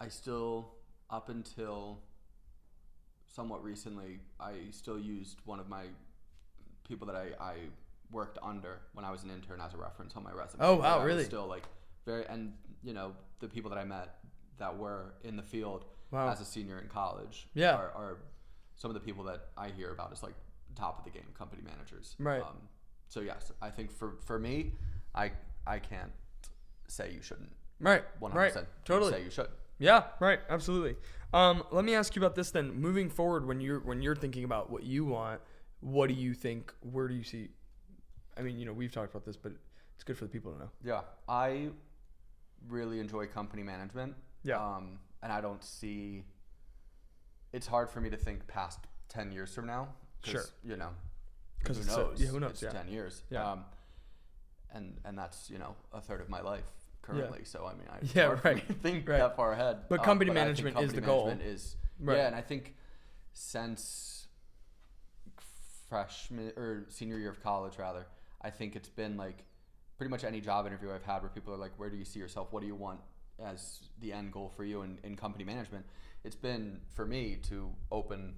still, up until somewhat recently, I still used one of my people that I worked under when I was an intern as a reference on my resume. Oh wow, really? Still the people that I met that were in the field as a senior in college are some of the people that I hear about as like top of the game company managers. Right. So yes, I think for me, I can't say you shouldn't. Right. 100%. Right. Totally. Say you should. Yeah. Right. Absolutely. Let me ask you about this then. Moving forward, when you're thinking about what you want, what do you think? Where do you see? I mean, we've talked about this, but it's good for the people to know. Yeah, I really enjoy company management. Yeah. And I don't see. It's hard for me to think past 10 years from now. Sure. Because who knows? Who knows? It's 10 years. Yeah. And that's a third of my life currently. So I mean, it's hard for me to think that far ahead. But company management is the goal. Yeah, and I think since freshman or senior year of college, rather, I think it's been like pretty much any job interview I've had where people are like, where do you see yourself? What do you want as the end goal for you in company management? It's been for me to open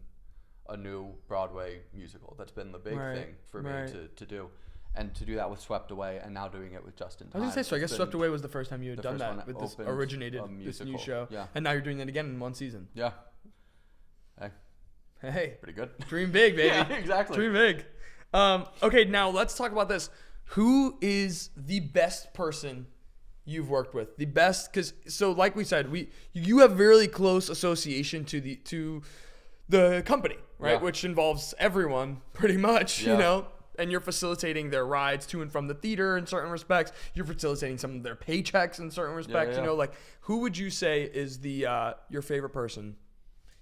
a new Broadway musical. That's been the big Right, thing for me right. to do. And to do that with Swept Away, and now doing it with Just in Time. I was gonna say, so I It's guess been Swept Away was the first time you had the done first one that that with this opened originated a this new musical. show, Yeah. and now you're doing that again in one season. Yeah. Hey, Hey, pretty good. dream big, baby. Yeah, exactly. Dream big. Okay, now let's talk about this. Who is the best person you've worked with? The best, because so like we said, you have really close association to the company, right? Yeah. Which involves everyone pretty much, Yeah. you know. And you're facilitating their rides to and from the theater in certain respects. You're facilitating some of their paychecks in certain respects. yeah. You know, like who would you say is the your favorite person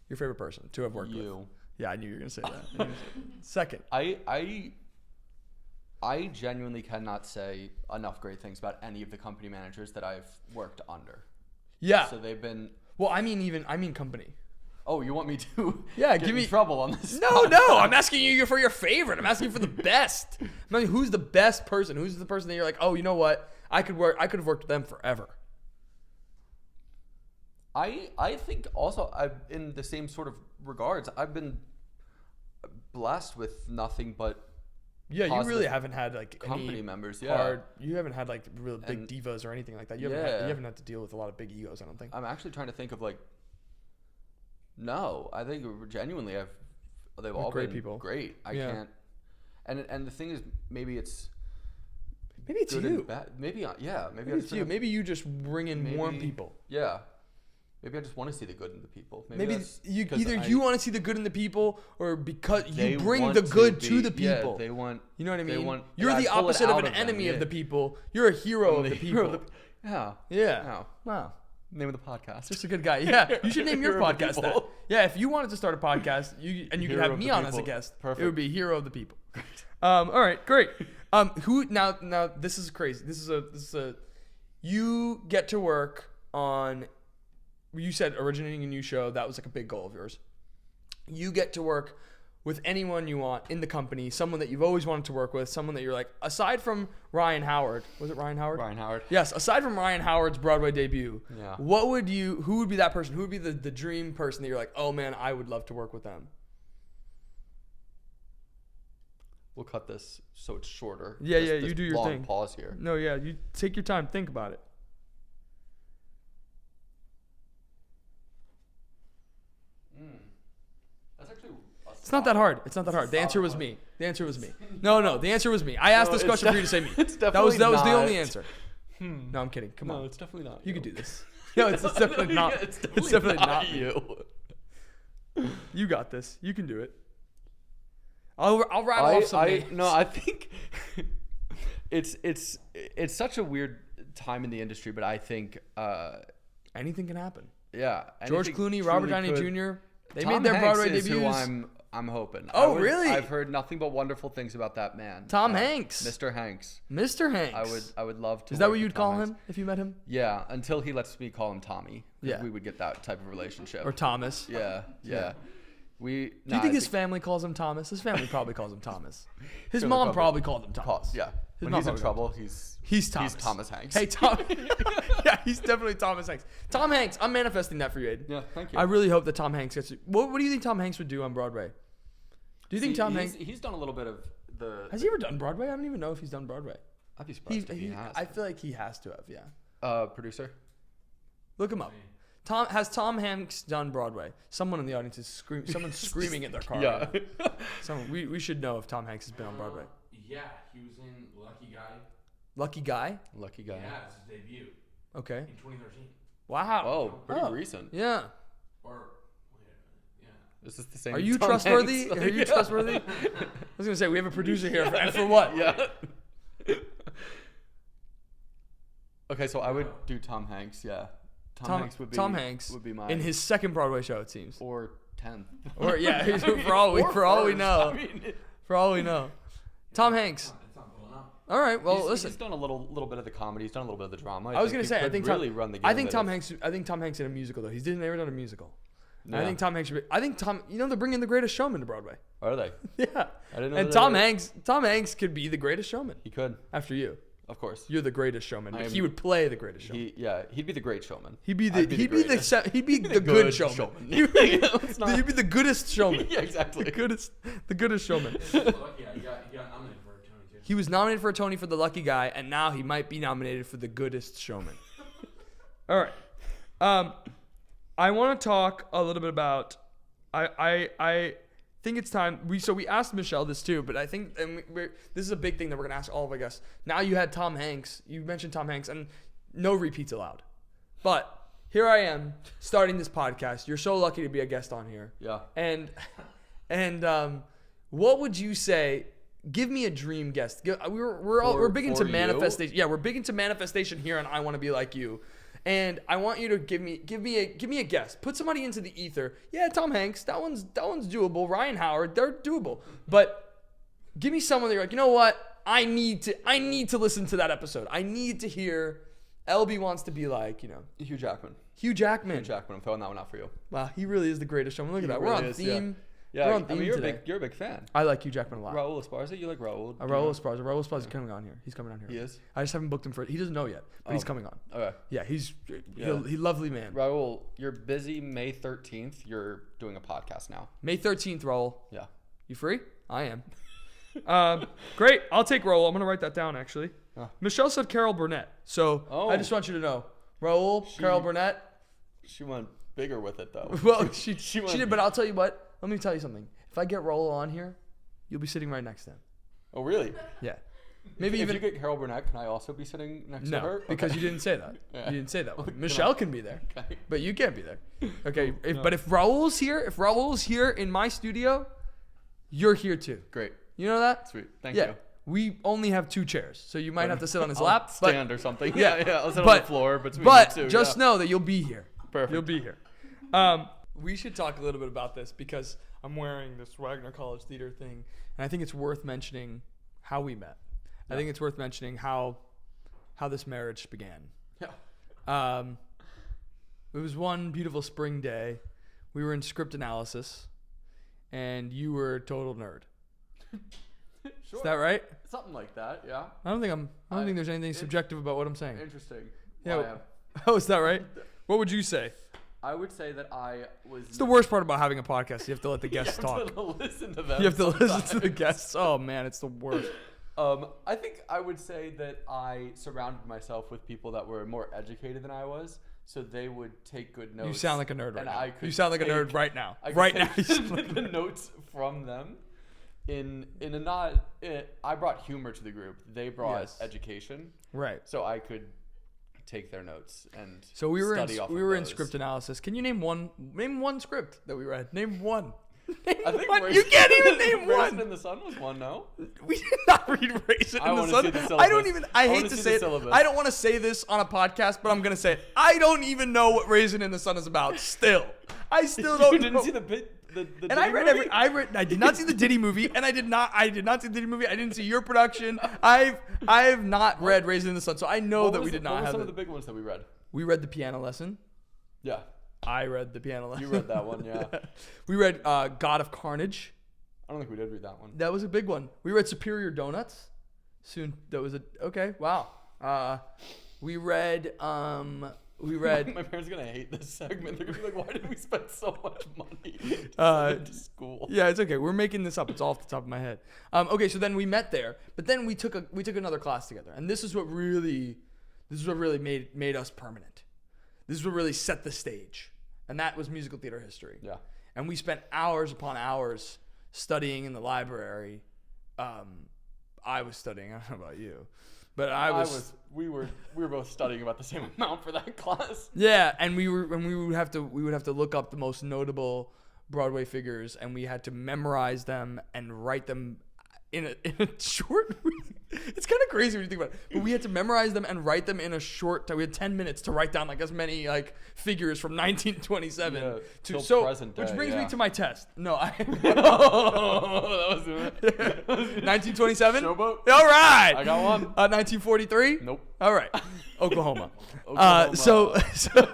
to have worked with? You. Yeah, I knew you were gonna say that. Second. I genuinely cannot say enough great things about any of the company managers that I've worked under. Yeah. So they've been. Well, I mean company. Oh, you want me to? Yeah, get give me in trouble on this. No, I'm asking you for your favorite. I'm asking you for the best. I mean, who's the best person? Who's the person that you're like, oh, you know what? I could have worked with them forever. I think also in the same sort of regards, I've been blessed with nothing but Yeah, you positive really haven't had like company any members. Yeah, hard. You haven't had like real big And- divas or anything like that. You Yeah. haven't had to deal with a lot of big egos. I don't think. I'm actually trying to think of like. No, I think genuinely they've all great been people. great. I Yeah. can't. And the thing is, maybe it's Maybe it's good you. and bad. Maybe yeah. Maybe Maybe it's you. Maybe you just bring in more maybe- people. Yeah. Maybe I just want to see the good in the people. Maybe that's you 'cause either you want to see the good in the people, or because they you bring want the good to the Yeah, people. they want. You know what I they mean? want- You're yeah, I the pull it opposite of out an of them, enemy of yeah. the people. You're a hero of the hero people. of yeah. Yeah. Yeah. Wow. Name of the podcast. Just a good guy. Yeah. You should name your Hero of the podcast that. people. Yeah. If you wanted to start a podcast, you could Hero have of me the on as a people. guest. It Perfect. would be hero of the people. All right. Great. Who now? This is crazy. This is a. You get to work on. You said originating a new show. That was like a big goal of yours. You get to work with anyone you want in the company, someone that you've always wanted to work with, someone that you're like, aside from Ryan Howard, was it Ryan Howard? Ryan Howard. Yes, aside from Ryan Howard's Broadway debut, Yeah. who would be that person? Who would be the dream person that you're like, oh man, I would love to work with them? We'll cut this so it's shorter. Yeah, This you do your long thing. Pause here. No, yeah, you take your time, think about it. That's actually. It's not that hard. It's not that hard. The answer was me. The answer was me. No, the answer was me. I asked No, this it's question for you to say me. it's That was definitely the only not. answer. No, I'm kidding. Come on. it's definitely not. You could do this. No, it's definitely not. It's It's definitely not me. you. You got this. You can do it. I'll rattle off some names. No, I think it's such a weird time in the industry, but I think Anything can happen. yeah. George anything Clooney, Robert truly Downey could. Jr. They Tom made their Hanks Broadway is debuts. who I'm hoping. Oh, really? I've heard nothing but wonderful things about that man. Tom Hanks. Mr. Hanks. Mr. Hanks. I would love to. Is that work what with you'd Tom call Hanks. him if you met him? Yeah, until he lets me call him Tommy. 'Cause Yeah. we would get that type of relationship. Or Thomas? Yeah. Do Do you think his family calls him Thomas? His family probably calls him Thomas. His Sure, mom they probably called him Thomas. Yeah. His When mom he's in probably trouble, He's Thomas. He's Thomas Hanks. Hey, Tom. Yeah, he's definitely Thomas Hanks. Tom Hanks. I'm manifesting that for you, Aiden. Yeah, thank you. I really hope that Tom Hanks gets. What do you think Tom Hanks would do on Broadway? Do you think Tom Hanks He's done a little bit of the. has he ever done Broadway? I don't even know if he's done Broadway. I'd be surprised if he has. I feel like he has to have. Yeah. Producer. Look him up. Has Tom Hanks done Broadway? Someone in the audience is someone's screaming in their car. Yeah. Someone, we should know if Tom Hanks has been on Broadway. Yeah, he was in Lucky Guy. Lucky Guy? Lucky guy. Yeah, it's his debut Okay. in 2013. Wow. Oh, pretty recent. Yeah. Or, yeah. This is the same. Are you Tom trustworthy? Hanks. Are you trustworthy? I was gonna say we have a producer here, and for what? Yeah. Okay, so I would do Tom Hanks. Yeah. Tom Hanks would be my in his second Broadway show, it seems. or 10th. Or yeah, for all we know. I mean, For all we know. Tom Hanks. It's not going up. All right. Well, listen. He's done a little bit of the comedy. He's done a little bit of the drama. I was gonna he say I could think really Tom, run the I think gamut Tom of- Hanks. I think Tom Hanks in a musical though. He's never done a musical. Yeah. I think Tom Hanks should be. I think Tom. You know they're bringing The Greatest Showman to Broadway. Are they? Yeah. I didn't know. And that Tom they were- Hanks. Tom Hanks could be The Greatest Showman He could. after you. Of course. You're the Greatest Showman. But I am- he would play the Greatest Showman. He'd be the great showman. He'd be I'd the greatest. he'd be the good showman. He'd Let's not- be the goodest showman. Yeah, exactly. The goodest showman. Yeah, he got nominated for a Tony too. He was nominated for a Tony for The Lucky Guy, and now he might be nominated for The Goodest Showman. All right. I want to talk a little bit about. I think it's time. We asked Michele this too, but I think this is a big thing that we're gonna ask all of our guests. Now you had Tom Hanks. You mentioned Tom Hanks, and no repeats allowed. But here I am starting this podcast. You're so lucky to be a guest on here. Yeah. And what would you say? Give me a dream guest. We're big into For you? manifestation. Yeah, we're big into manifestation here, and I want to be like you. And I want you to give me a guest. Put somebody into the ether. Yeah, Tom Hanks. That one's doable. Ryan Howard. They're doable. But give me someone that you're like, you know what? I need to listen to that episode. I need to hear. Elbi wants to be like, you know, Hugh Jackman. Hugh Jackman. Hugh Jackman. I'm throwing that one out for you. Wow, he really is the greatest showman. Look at He that. really We're on is, theme. Yeah, We're I on theme mean, today. you're a big fan. I like Hugh Jackman a lot. Raul Esparza. You like Raul? Raul Esparza. Raul Esparza is coming on here. He's coming on here. He is? I just haven't booked him for it. He doesn't know yet, but he's coming on. Okay. Yeah, he's Yeah. he lovely man. Raul, you're busy May 13th. You're doing a podcast now. May 13th, Raul. Yeah. You free? I am. Great. I'll take Raul. I'm gonna write that down actually. Huh. Michele said Carol Burnett, so Oh. I just want you to know, Raul, Carol Burnett. She went bigger with it though. Well, she went- did, but I'll tell you what. Let me tell you something. If I get Raul on here, you'll be sitting right next to him. Oh, really? Yeah. Maybe if even you get Carol Burnett, can I also be sitting next to her? no, because Okay. you didn't say that. Yeah. You didn't say that. Okay, Michele can be there, Okay. but you can't be there. Okay. But if Raul's here in my studio, you're here too. Great. You know that? Sweet. Thank Yeah. you. We only have 2 chairs, so you might have to sit on his I'll lap. stand or something. Yeah. Yeah. I'll sit on But- the floor between But you two. just yeah. know that you'll be here. Perfect. You'll be here. We should talk a little bit about this because I'm wearing this Wagner College Theater thing, and I think it's worth mentioning how we met. I think it's worth mentioning how this marriage began. Yeah. It was one beautiful spring day. We were in script analysis, and you were a total nerd. Sure. Is that right? Something like that. Yeah. I don't think there's anything subjective about what I'm saying. Interesting. Yeah. I am. Oh, is that right? What would you say? I would say that I was. It's the worst part about having a podcast. You have to let the guests You talk. have to listen to them. You have to listen to the sometimes. guests. Oh man, it's the worst. I think I would say that I surrounded myself with people that were more educated than I was, so they would take good notes. You sound like a nerd right and now. I could You sound like a nerd take- right now. I could Right now. take you sound like a the nerd. notes from them. I brought humor to the group. They brought Yes. education, Right. so I could take their notes and So we were study off in of those. script analysis. Can you name one script that we read? Name one. I think One. Raisin- You can't even name Raisin one. in the Sun was one. No. We did not read Raisin I in the wanna Sun. see the I syllabus. don't even. I I wanna hate to see say the it. syllabus. I don't want to say this on a podcast, but I'm gonna say it. I don't even know what Raisin in the Sun is about. Still, I still don't. You didn't know. see the bit. The And I Diddy read movie? I did not see the Diddy movie, and I did not see the Diddy movie. I didn't see your production. I have not read Raisin in the Sun, so I know What that was we the- did what not were have some it. of the big ones that we read? We read The Piano Lesson. Yeah, I read The Piano Lesson. you read that one. Yeah, We read God of Carnage. I don't think we did read that one. That was a big one. We read Superior Donuts. Soon that was okay. Wow. We read My parents are gonna hate this segment. They're gonna be like, "Why did we spend so much money to send it to school?" Yeah, it's okay. We're making this up. It's all off the top of my head. Okay, so then we met there, but then we took another class together, and this is what really made us permanent. This is what really set the stage, and that was musical theater history. Yeah. And we spent hours upon hours studying in the library. I was studying. I don't know about you, but We were both studying about the same amount for that class. Yeah, and we would have to look up the most notable Broadway figures, and we had to memorize them and write them in a short. It's kind of crazy when you think about it, but we had to memorize them and write them in a short time. We had 10 minutes to write down like as many like figures from 1927 Yeah, to till present which day, brings me yeah. to my test. No, Oh, that was 1927. Showboat? All right. I got one. 1943. Nope. All right, Oklahoma. Oklahoma.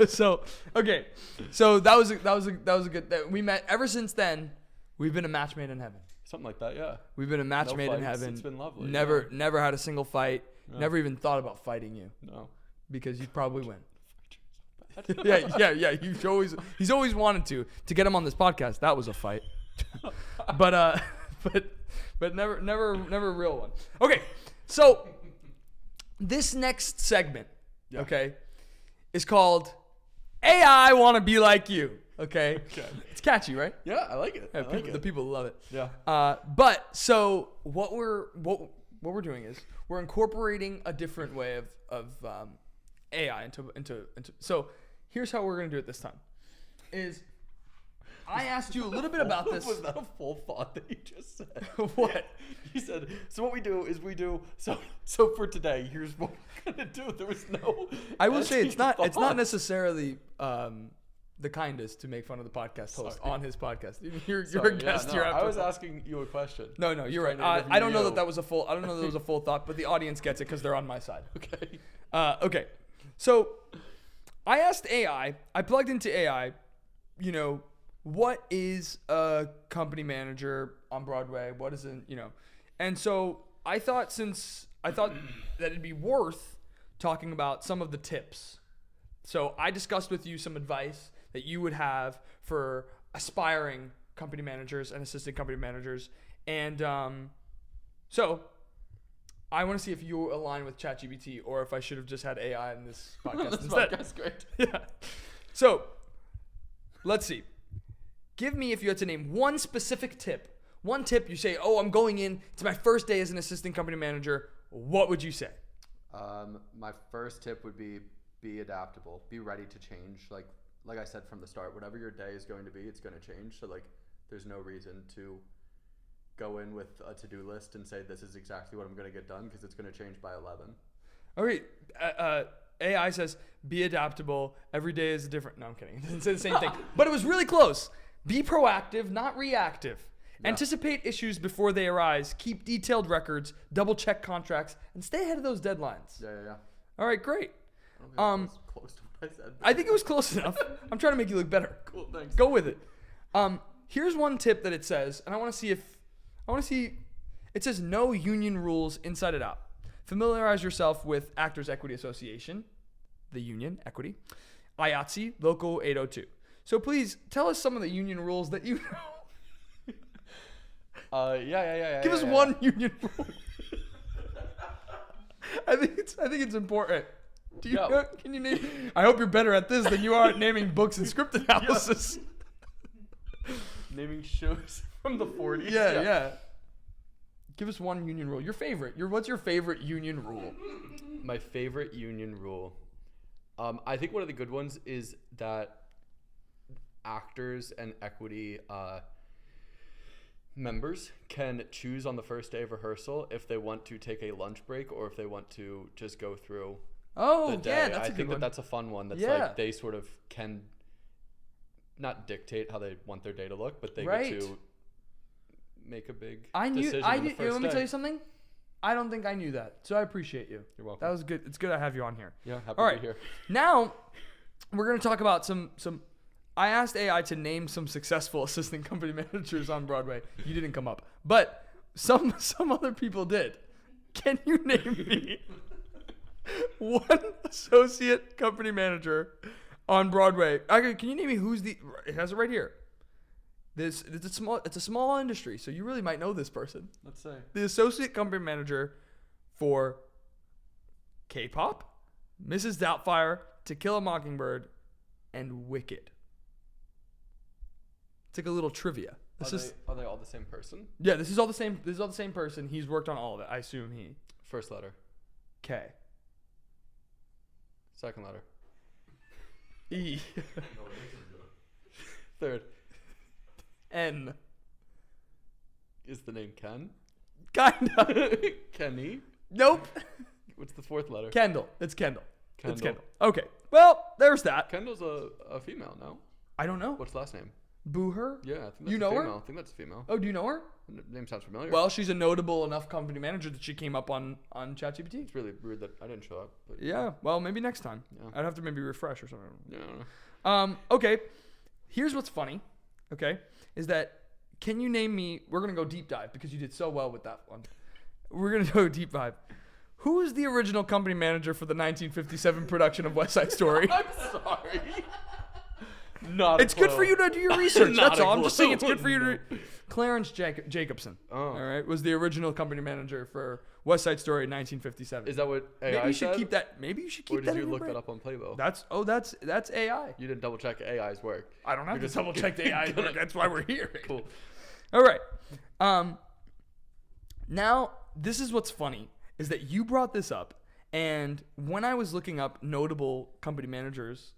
So okay, so that was a good. We met. Ever since then, we've been a match made in heaven. Something like that. Yeah. We've been a match No made in fights. heaven. It's been lovely, Never had a single fight. Yeah. Never even thought about fighting you No. because you'd probably win. yeah. He's always wanted to get him on this podcast. That was a fight, but never a real one. Okay, so this next segment, okay, is called AI Want to Be Like You. Okay, it's catchy, right? Yeah, I like it. Yeah, the people love it. Yeah. But so what we're doing is we're incorporating a different way of AI into. So here's how we're gonna do it this time. Is I asked you a little bit about this. Was that a full thought that you just said? What? You said, so what we do is so for today, here's what we're gonna do. There was no I will say it's not thought. necessarily the kindest to make fun of the podcast host on his podcast. You're Sorry, a guest. no, You're I was asking you a question. No, you're right. trying to I don't know interview that was a full. I don't know that was a full thought, but the audience gets it because they're on my side. Okay. Okay. So I asked AI. I plugged into AI. You know, what is a company manager on Broadway? What is an And so I thought that it'd be worth talking about some of the tips. So I discussed with you some advice that you would have for aspiring company managers and assistant company managers. And so I want to see if you align with ChatGPT or if I should have just had AI in this podcast instead. That's great. Yeah. So let's see. Give me, if you had to name one specific tip, one tip you say, oh, I'm going in. It's my first day as an assistant company manager. What would you say? My first tip would be adaptable. Be ready to change. Like I said from the start, whatever your day is going to be, it's going to change. So there's no reason to go in with a to-do list and say this is exactly what I'm going to get done because it's going to change by 11. Okay. AI says be adaptable. Every day is different. No, I'm kidding. It doesn't say the same thing. But it was really close. Be proactive, not reactive. Yeah. Anticipate issues before they arise. Keep detailed records. Double check contracts and stay ahead of those deadlines. Yeah. All right, great. I don't think that was close to what I said. I think it was close enough. I'm trying to make you look better. Cool, thanks. Go with it. Here's one tip that it says, and I want to see. It says no union rules inside and out. Familiarize yourself with Actors Equity Association, the union, equity, IATSE, Local 802. So please tell us some of the union rules that you know. Yeah. Give us one union rule. I think it's important. Do you know, can you name? I hope you're better at this than you are at naming books and script analysis. Naming shows from the 40s. Yeah. Give us one union rule. Your favorite. What's your favorite union rule? My favorite union rule. I think one of the good ones is that actors and equity members can choose on the first day of rehearsal if they want to take a lunch break or if they want to just go through the day. Yeah, that's I think that's a fun one. That's like they sort of can not dictate how they want their day to look, but they get to make a big decision on the first day. Let me tell you something. I don't think I knew that, so I appreciate you. You're welcome. That was good. It's good I have you on here. Yeah, happy All to be here. Now we're gonna talk about some. I asked AI to name some successful assistant company managers on Broadway. You didn't come up, but some other people did. Can you name me one associate company manager on Broadway? Can you name me who's the? It has it right here. It's a small industry, so you really might know this person. Let's say the associate company manager for K-pop, Mrs. Doubtfire, To Kill a Mockingbird, and Wicked. It's like a little trivia. Are they all the same person? Yeah, this is all the same. This is all the same person. He's worked on all of it. I assume he. First letter. K. Second letter. E. Third. N. Is the name Ken? Kinda. Kenny? Nope. What's the fourth letter? Kendall. It's Kendall. Kendall. It's Kendall. Okay. Well, there's that. Kendall's a female, no? I don't know. What's the last name? Boo her? Yeah, I think that's you know a female. her? I think that's a female. Oh, do you know her? The name sounds familiar. Well, she's a notable enough company manager that she came up on ChatGPT. It's really weird that I didn't show up. But yeah, well, maybe next time. Yeah. I'd have to maybe refresh or something. Yeah, I don't know. Okay. Here's what's funny, okay, is that can you name me, we're going to go deep dive because you did so well with that one. We're going to go deep dive. Who is the original company manager for the 1957 production of West Side Story? I'm sorry. Not. It's good for you to do your research. Not That's a all. I'm just saying it's clue. good for you to. Clarence Jacobson. Oh. All right, was the original company manager for West Side Story in 1957. Is that what AI Maybe you should said? keep that. Maybe you should keep Or that. did you in your look brain. that up on Playbill? That's AI. You didn't double check AI's work. I don't have You're to just double check the AI. gonna- That's why we're here. Cool. All right. Now this is what's funny is that you brought this up, and when I was looking up notable company managers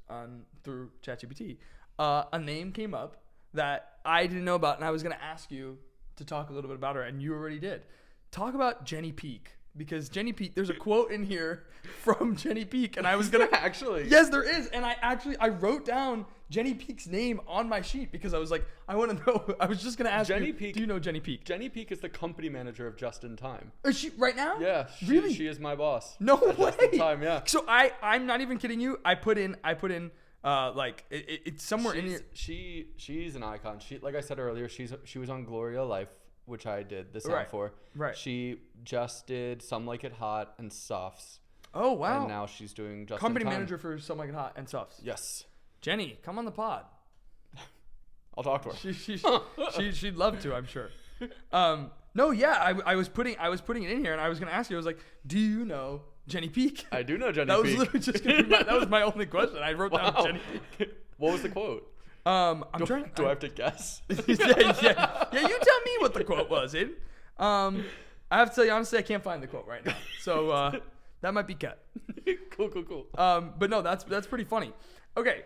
through ChatGPT, a name came up that I didn't know about, and I was going to ask you to talk a little bit about her, and you already did. Talk about Jenny Peak, because Jenny Peak, there's a quote in here from Jenny Peak, and I was going to Actually. Yes, there is, and I wrote down Jenny Peak's name on my sheet because I was like, I want to know. I was just going to ask Jenny you, Peak- do you know Jenny Peak? Jenny Peak is the company manager of Just in Time. Is she right now? Yeah. Really? She is my boss. No at way. Just in Time, yeah. So I'm not even kidding you. I put in like it's somewhere in here. She's an icon. She, like I said earlier, she was on Gloria Life, which I did the sound Right. for. Right. She just did Some Like It Hot and Softs. Oh wow. And now she's doing Just Company in Time. manager for Something Like It Hot and Softs. Yes. Jenny, come on the pod. I'll talk to her. She'd love to, I'm sure. No, yeah, I was putting it in here, and I was gonna ask you. I was like, do you know Jenny Peak? I do know Jenny That Peak. was literally just gonna be that was my only question. I wrote down Wow. Jenny Peak. What was the quote? I'm Do, trying. do I have to guess? yeah, you tell me what the quote was, Aiden. I have to tell you honestly, I can't find the quote right now, so that might be cut. Cool. But no, that's pretty funny. Okay,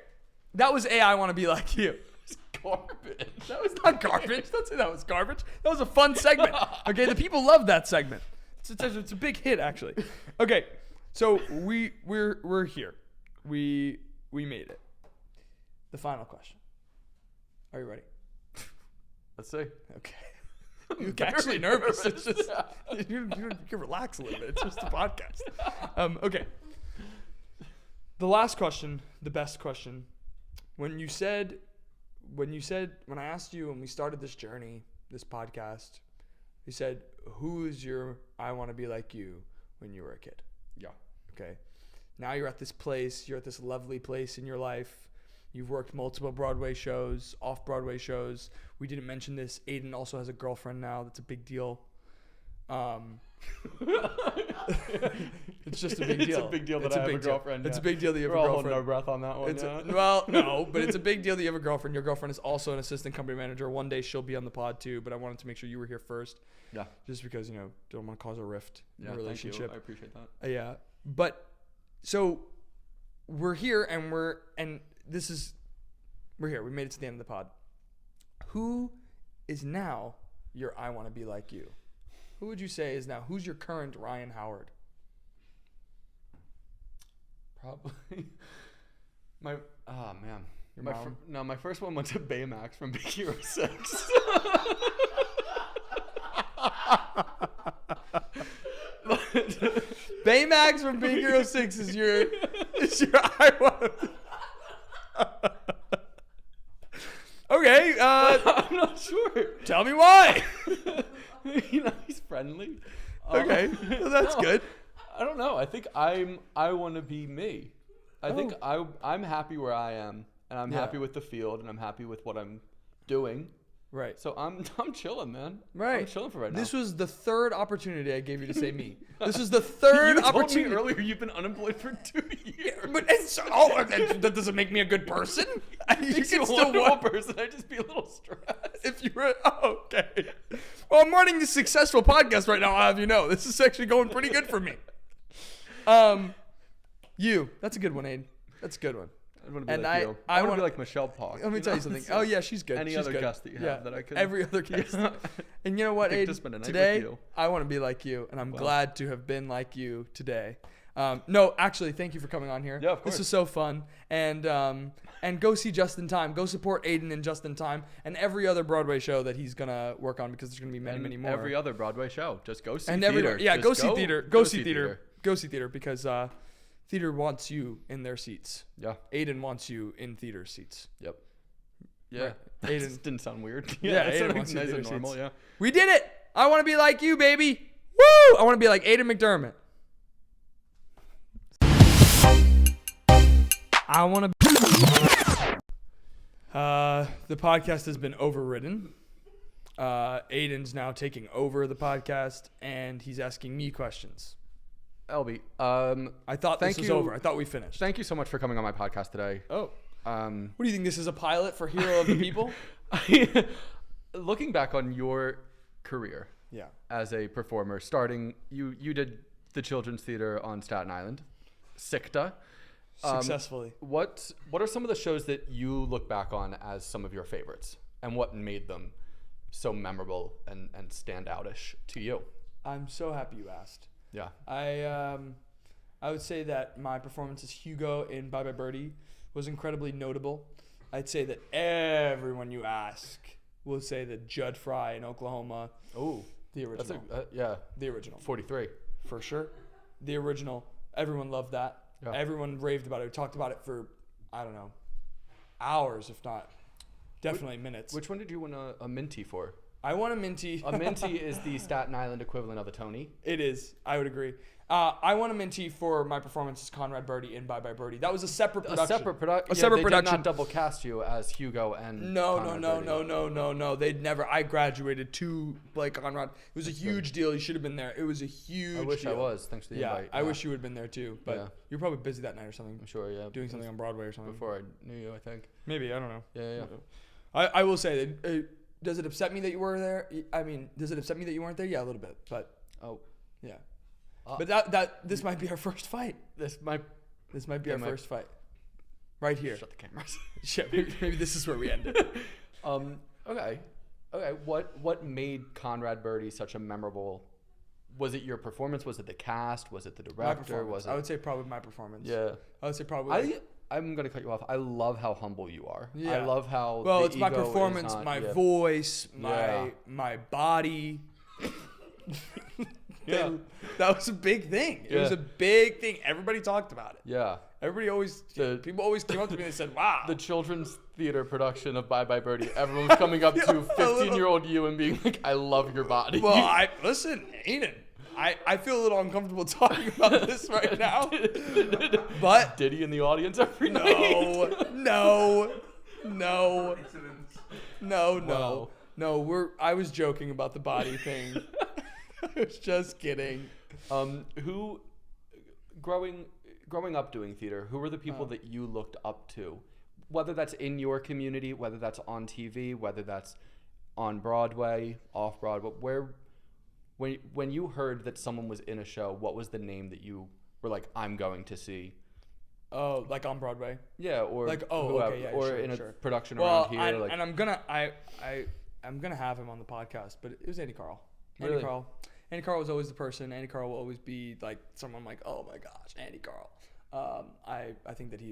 that was I want to be like you. It's garbage. That was not garbage. Don't say that was garbage. That was a fun segment. Okay, the people love that segment. It's a big hit actually. Okay, so we're here. We made it. The final question. Are you ready? Let's see. Okay. You're actually nervous. It's just you can relax a little bit. It's just a podcast. Okay. The last question, the best question. When I asked you when we started this journey, this podcast, you said, "Who's your I want to be like you when you were a kid?" Yeah. Okay. Now you're at this place. You're at this lovely place in your life. You've worked multiple Broadway shows, off-Broadway shows. We didn't mention this. Aidan also has a girlfriend now. That's a big deal. It's just a big deal. It's a big deal that It's I have a big deal. girlfriend. It's yeah. a big deal that you have We're a all holding girlfriend. our breath on that one. It's yeah. well, no, but it's a big deal that you have a girlfriend. Your girlfriend is also an assistant company manager. One day she'll be on the pod too, but I wanted to make sure you were here first. Yeah. Just because, don't want to cause a rift in Yeah, a relationship. Thank you. I appreciate that. Yeah. But so we're here and we're here. We made it to the end of the pod. Who is now your I want to be like you? Who would you say is now? Who's your current Ryan Howard? Probably my man. Your mom? My first one went to Baymax from Big Hero 6. Baymax from Big Hero 6 is your I want to. Okay, I'm not sure. tell me why. He's friendly. Okay, well, that's no, good. I don't know. I think I want to be me. I think I'm happy where I am, and I'm happy with the field, and I'm happy with what I'm doing. Right. So I'm chilling, man. Right. I'm chilling for right now. This was the third opportunity I gave you to say me. This is the third you told me opportunity. earlier you've been unemployed for 2 years. But that doesn't make me a good person. You Makes can you a still wonderful want person. I'd just be a little stressed. if you were okay. Well, I'm running this successful podcast right now. I'll have you know, this is actually going pretty good for me. That's a good one, Aiden. That's a good one. I want to be And like you. I I want to wanna- be like Michele Pawk. Let me tell you something. Oh yeah, she's good. Any she's other good. guest that you have that I could- Every other guest. And you know what, Pick Aiden? to spend a night Today, with you. I want to be like you, and I'm glad to have been like you today. No, actually, thank you for coming on here. Yeah, of course. This was so fun. And go see Just in Time. Go support Aidan in Just in Time and every other Broadway show that he's gonna work on, because there's gonna be many more. Every other Broadway show. Just go see And theater. everywhere. Yeah, Just go see theater. Go see theater. theater. Go see theater, because theater wants you in their seats. Yeah. Aidan wants you in theater seats. Yep. Yeah. Right. That Aiden- just didn't sound weird. Yeah, it Aiden sounded wants you in nice theater and normal. seats. Yeah. We did it. I want to be like you, baby. Woo! I want to be like Aidan McDermott. I want to. The podcast has been overridden. Aidan's now taking over the podcast, and he's asking me questions. Elbi, I thought this was over. I thought we finished. Thank you so much for coming on my podcast today. Oh. What do you think? This is a pilot for Hero of the People? Looking back on your career, Yeah. as a performer, starting you did the Children's Theater on Staten Island, SICTA. Successfully. What are some of the shows that you look back on as some of your favorites, and what made them so memorable and standoutish to you? I'm so happy you asked. Yeah. I would say that my performance as Hugo in Bye Bye Birdie was incredibly notable. I'd say that everyone you ask will say that Judd Fry in Oklahoma. Oh, The original. yeah. The original. 43. For sure. The original. Everyone loved that. Yeah. Everyone raved about it. We talked about it for, I don't know, hours, if not definitely minutes. Which one did you win a Minty for? I won a Minty. A Minty is the Staten Island equivalent of a Tony. It is. I would agree. I won a Minty for my performance as Conrad Birdie in Bye Bye Birdie. That was a separate production. A separate production. They did not double cast you as Hugo and No. They'd never. I graduated to Blake Conrad. It was a huge deal. You should have been there. It was a huge deal. I wish I was. Thanks for the invite. I wish you would have been there too. But Yeah. you're probably busy that night or something. I'm sure, yeah. Doing something on Broadway or something. Before I knew you, I think. Maybe. I don't know. Yeah. I will say that. Does it upset me that you were there? I mean, does it upset me that you weren't there? Yeah, a little bit. But yeah. But this might be our first fight. This might be our first fight. Right here. Shut the cameras. Maybe this is where we end it. Okay. What made Conrad Birdie such a memorable? Was it your performance? Was it the cast? Was it the director? Was it? I would say probably my performance. Yeah. I would say probably. I'm gonna cut you off. I love how humble you are. Yeah. I love how. Well, the it's my ego is performance, not- my yeah. voice, Yeah. my body. Yeah. That was a big thing. It Yeah. was a big thing. Everybody talked about it. Yeah. People always came up to me and they said, "Wow." The children's theater production of Bye Bye Birdie. Everyone was coming up to 15-year-old you and being like, "I love your body." Well, listen, Aidan. I feel a little uncomfortable talking about this right now. But Diddy in the audience every night. No. Wow. I was joking about the body thing. I was just kidding. Who, growing up doing theater, who were the people that you looked up to? Whether that's in your community, whether that's on TV, whether that's on Broadway, off Broadway, when you heard that someone was in a show, what was the name that you were like, I'm going to see? Oh, like on Broadway? Yeah, or like whoever, okay, yeah, or sure, in a sure. production well, around here. and I'm gonna have him on the podcast, but it was Andy Carl. Really? Andy Carl was always the person. Andy Carl will always be like someone like, oh my gosh, Andy Carl. I think he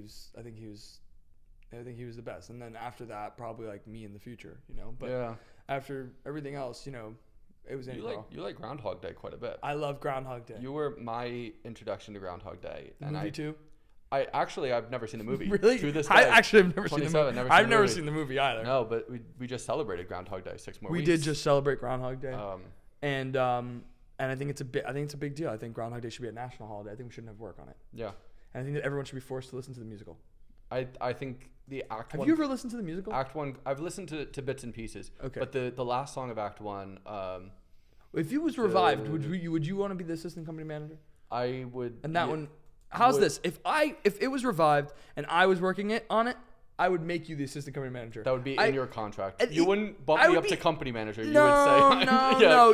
was the best. And then after that, probably like me in the future, But yeah. after everything else, it was Andy Carl. You like Groundhog Day quite a bit. I love Groundhog Day. You were my introduction to Groundhog Day. The movie too? I've never seen the movie. Really? To this day. I actually have never seen the movie. I've never movie. seen the movie either. No, but we just celebrated Groundhog Day 6 more weeks. We did just celebrate Groundhog Day. Um, And I think it's a big deal. I think Groundhog Day should be a national holiday. I think we shouldn't have work on it. Yeah. And I think that everyone should be forced to listen to the musical. I think the Act Have 1... you ever listened to the musical? Act 1... I've listened to bits and pieces. Okay. But the last song of Act 1... if it was revived, would you want to be the assistant company manager? I would... And that one... How's this? If it was revived and I was working on it, I would make you the assistant company manager. That would be in your contract. You wouldn't bump I me would up be- to company manager. You No, would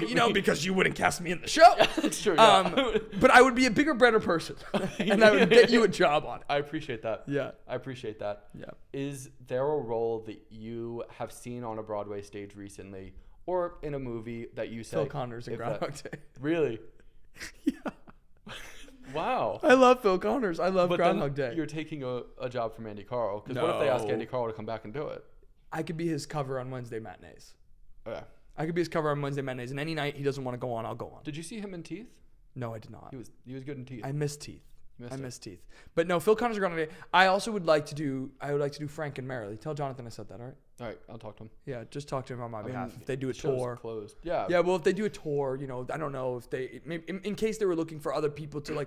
say... no, because you wouldn't cast me in the show. That's true, yeah. But I would be a bigger, better person, and I would get you a job on it. I appreciate that. Yeah. I appreciate that. Yeah. Is there a role that you have seen on a Broadway stage recently or in a movie that you say... Phil Connors in if Groundhog that- Day. Really? Yeah. Wow. I love Phil Connors. I love But Groundhog then Day. you're taking a job from Andy Carl. Because what if they ask No. Andy Carl to come back and do it? I could be his cover on Wednesday matinees. Yeah. I could be his cover on Wednesday matinees, and any night he doesn't want to go on, I'll go on. Did you see him in Teeth? No, I did not. He was good in Teeth. I miss Teeth. Missed I it. miss Teeth. But no, Phil Connors and Groundhog Day. I also would like to do Frank and Merrily. Tell Jonathan I said that, all right? All right, I'll talk to him. Yeah, just talk to him on my behalf. mean, If they do a Show's tour. closed. Yeah. Yeah, well, if they do a tour, I don't know if they, maybe in case they were looking for other people to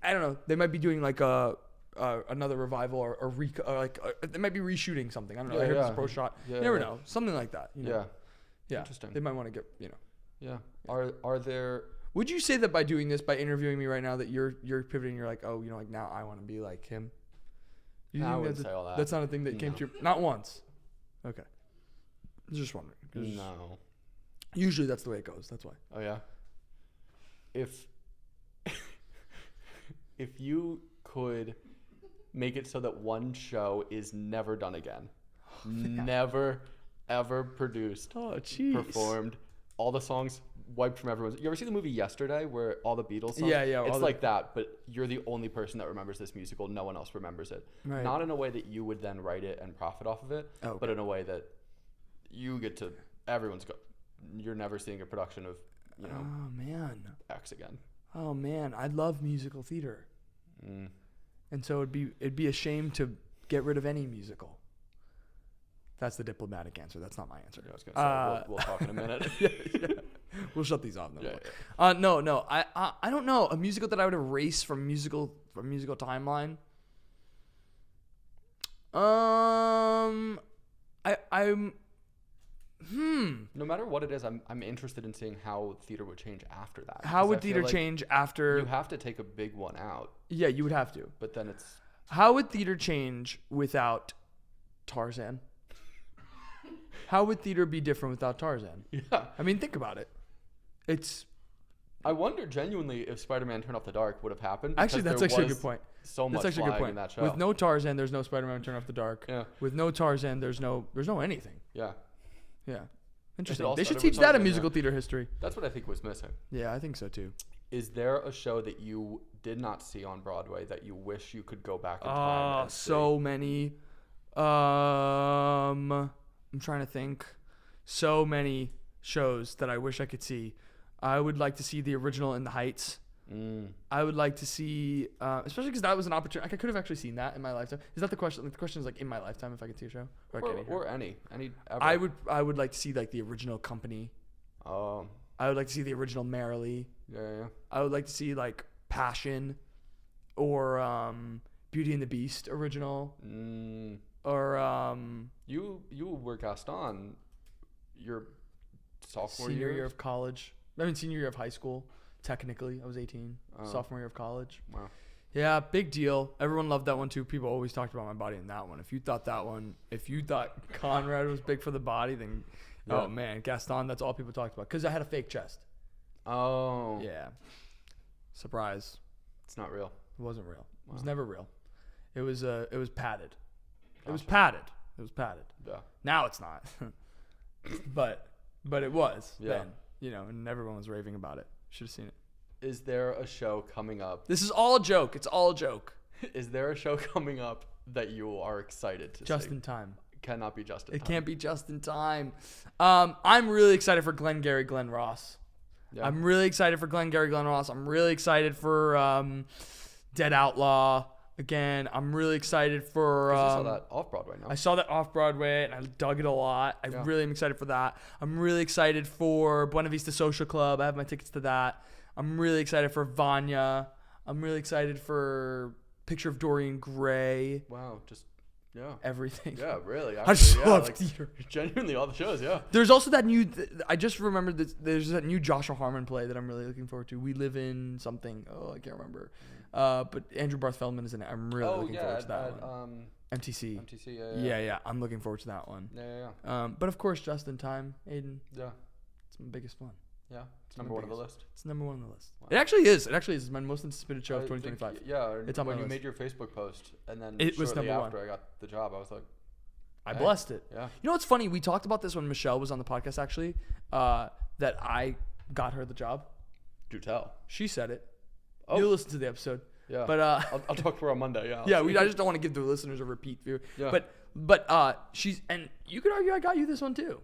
I don't know, they might be doing like a another revival or they might be reshooting something. I don't know. I heard yeah. it's a pro shot. Yeah, You never yeah. know. Something like that. You know? Yeah. Interesting. They might want to get, Yeah. Are there? Would you say that by doing this, by interviewing me right now, that you're pivoting? You're like, oh, like now I want to be like him. You No, I think wouldn't say all that. That's not a thing that came to your, not once. Okay. Just wondering. 'Cause No. Usually that's the way it goes. That's why. Oh yeah. If if you could make it so that one show is never done again, never ever produced, Oh, jeez. performed, all the songs wiped from everyone's. You ever see the movie Yesterday where all the Beatles songs? Yeah. It's like that, but you're the only person that remembers this musical. No one else remembers it. Right. Not in a way that you would then write it and profit off of it, Oh, but okay. in a way that you get to. You're never seeing a production of, Oh man. X again. Oh man. I love musical theater, Mm. and so it'd be a shame to get rid of any musical. That's the diplomatic answer. That's not my answer. I was gonna say we'll talk in a minute. yeah. We'll shut these off. Yeah, No. I don't know a musical that I would erase from musical timeline. No matter what it is, I'm interested in seeing how theater would change after that. How because would I feel theater like change after? You have to take a big one out, Yeah, you would have to. but then it's How would theater change without Tarzan? How would theater be different without Tarzan? yeah. I mean, think about it. It's I wonder genuinely if Spider-Man: Turn Off the Dark would have happened. actually because that's there actually a was good point. So much That's actually a good flying in point. that show. With no Tarzan, there's no Spider-Man Turn Off the Dark. Yeah. With no Tarzan, there's no anything. Yeah. Yeah. Interesting. all They should started teach with that in Tarzan, musical theater history. That's what I think was missing. Yeah, I think so too. Is there a show that you did not see on Broadway that you wish you could go back in time and So many. I'm trying to think. So many shows that I wish I could see. I would like to see the original In the Heights. see? I would like to see, especially because that was an opportunity. I could have actually seen that in my lifetime. Is that the question? Like, the question is like in my lifetime if I could see a show, Or any ever. I would like to see like the original Company. Oh. I would like to see the original Merrily. Yeah. I would like to see like Passion, or Beauty and the Beast original, or You were Gaston your sophomore senior year of college. I mean senior year of high school. Technically, I was 18. Sophomore year of college. Wow. Yeah, big deal. Everyone loved that one too. People always talked about my body in that one. If you thought Conrad was big for the body, then oh man, Gaston. That's all people talked about because I had a fake chest. Oh. Yeah. Surprise. It's not real. It wasn't real. It was Wow. never real. It was padded. It was Gotcha. padded. It was padded. Yeah. Now it's not. but it was Yeah. then, and everyone was raving about it. Should have seen it. Is there a show coming up? This is all a joke. It's all a joke. Is there a show coming up that you are excited to Just see? in time. Cannot be just in It time. can't be just in time. I'm really excited for Glenn Ross. Yeah. I'm really excited for Glenn Ross. I'm really excited for Dead Outlaw. Again, I'm really excited for. 'Cause you saw that off Broadway now. I saw that off Broadway and I dug it a lot. I really am excited for that. I'm really excited for Buena Vista Social Club. I have my tickets to that. I'm really excited for Vanya. I'm really excited for Picture of Dorian Gray. Wow. Just Everything. Yeah. Really. I just actually, love theater. Genuinely, all the shows. Yeah. There's also that new. I just remembered that there's that new Joshua Harmon play that I'm really looking forward to. We Live in something. Oh, I can't remember. But Andrew Barth Feldman is in it. I'm really looking forward to that one. MTC. Yeah. I'm looking forward to that one. Yeah. But of course, Just in Time, Aidan. Yeah. It's my biggest one. Yeah. It's number one on the list. It's number one on the list. Wow. It actually is. It's my most anticipated show of I 2025. think, yeah. It's on my when you list. made your Facebook post, and then It was shortly number after one. I got the job, I was like, I hey. blessed it. Yeah. You know what's funny? We talked about this when Michelle was on the podcast, actually, that I got her the job. Do tell. She said it. Oh. You'll listen to the episode. Yeah. But I'll talk to her on Monday. Yeah. yeah, I just don't want to give the listeners a repeat view. Yeah. But she's, and you could argue I got you this one too.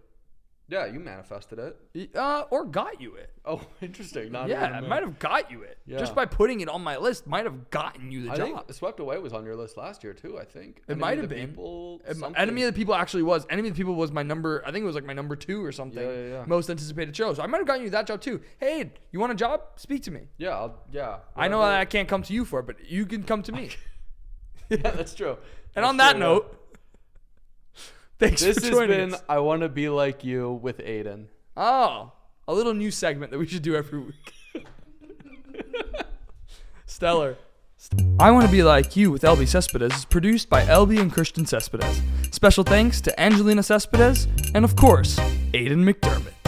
Yeah, you manifested it. Or got you it. Oh, interesting. Not Yeah, even I a- might have got you it. Yeah. Just by putting it on my list, might have gotten you the I job. think Swept Away was on your list last year too. I think It might have been. People, Enemy of the People actually was. Enemy of the People was my number. I think it was like my number 2 or something. Yeah. Most anticipated show. So I might have gotten you that job too. Hey, you want a job? Speak to me. Yeah. I know that I can't come to you for it, but you can come to me. Yeah, that's true. And on that note, thanks this for has joining been us. I Want to Be Like You with Aidan. Oh, a little new segment that we should do every week. Stellar. I Want to Be Like You with Elbi Cespedes is produced by Elbi and Christian Cespedes. Special thanks to Angelina Cespedes and, of course, Aidan McDermott.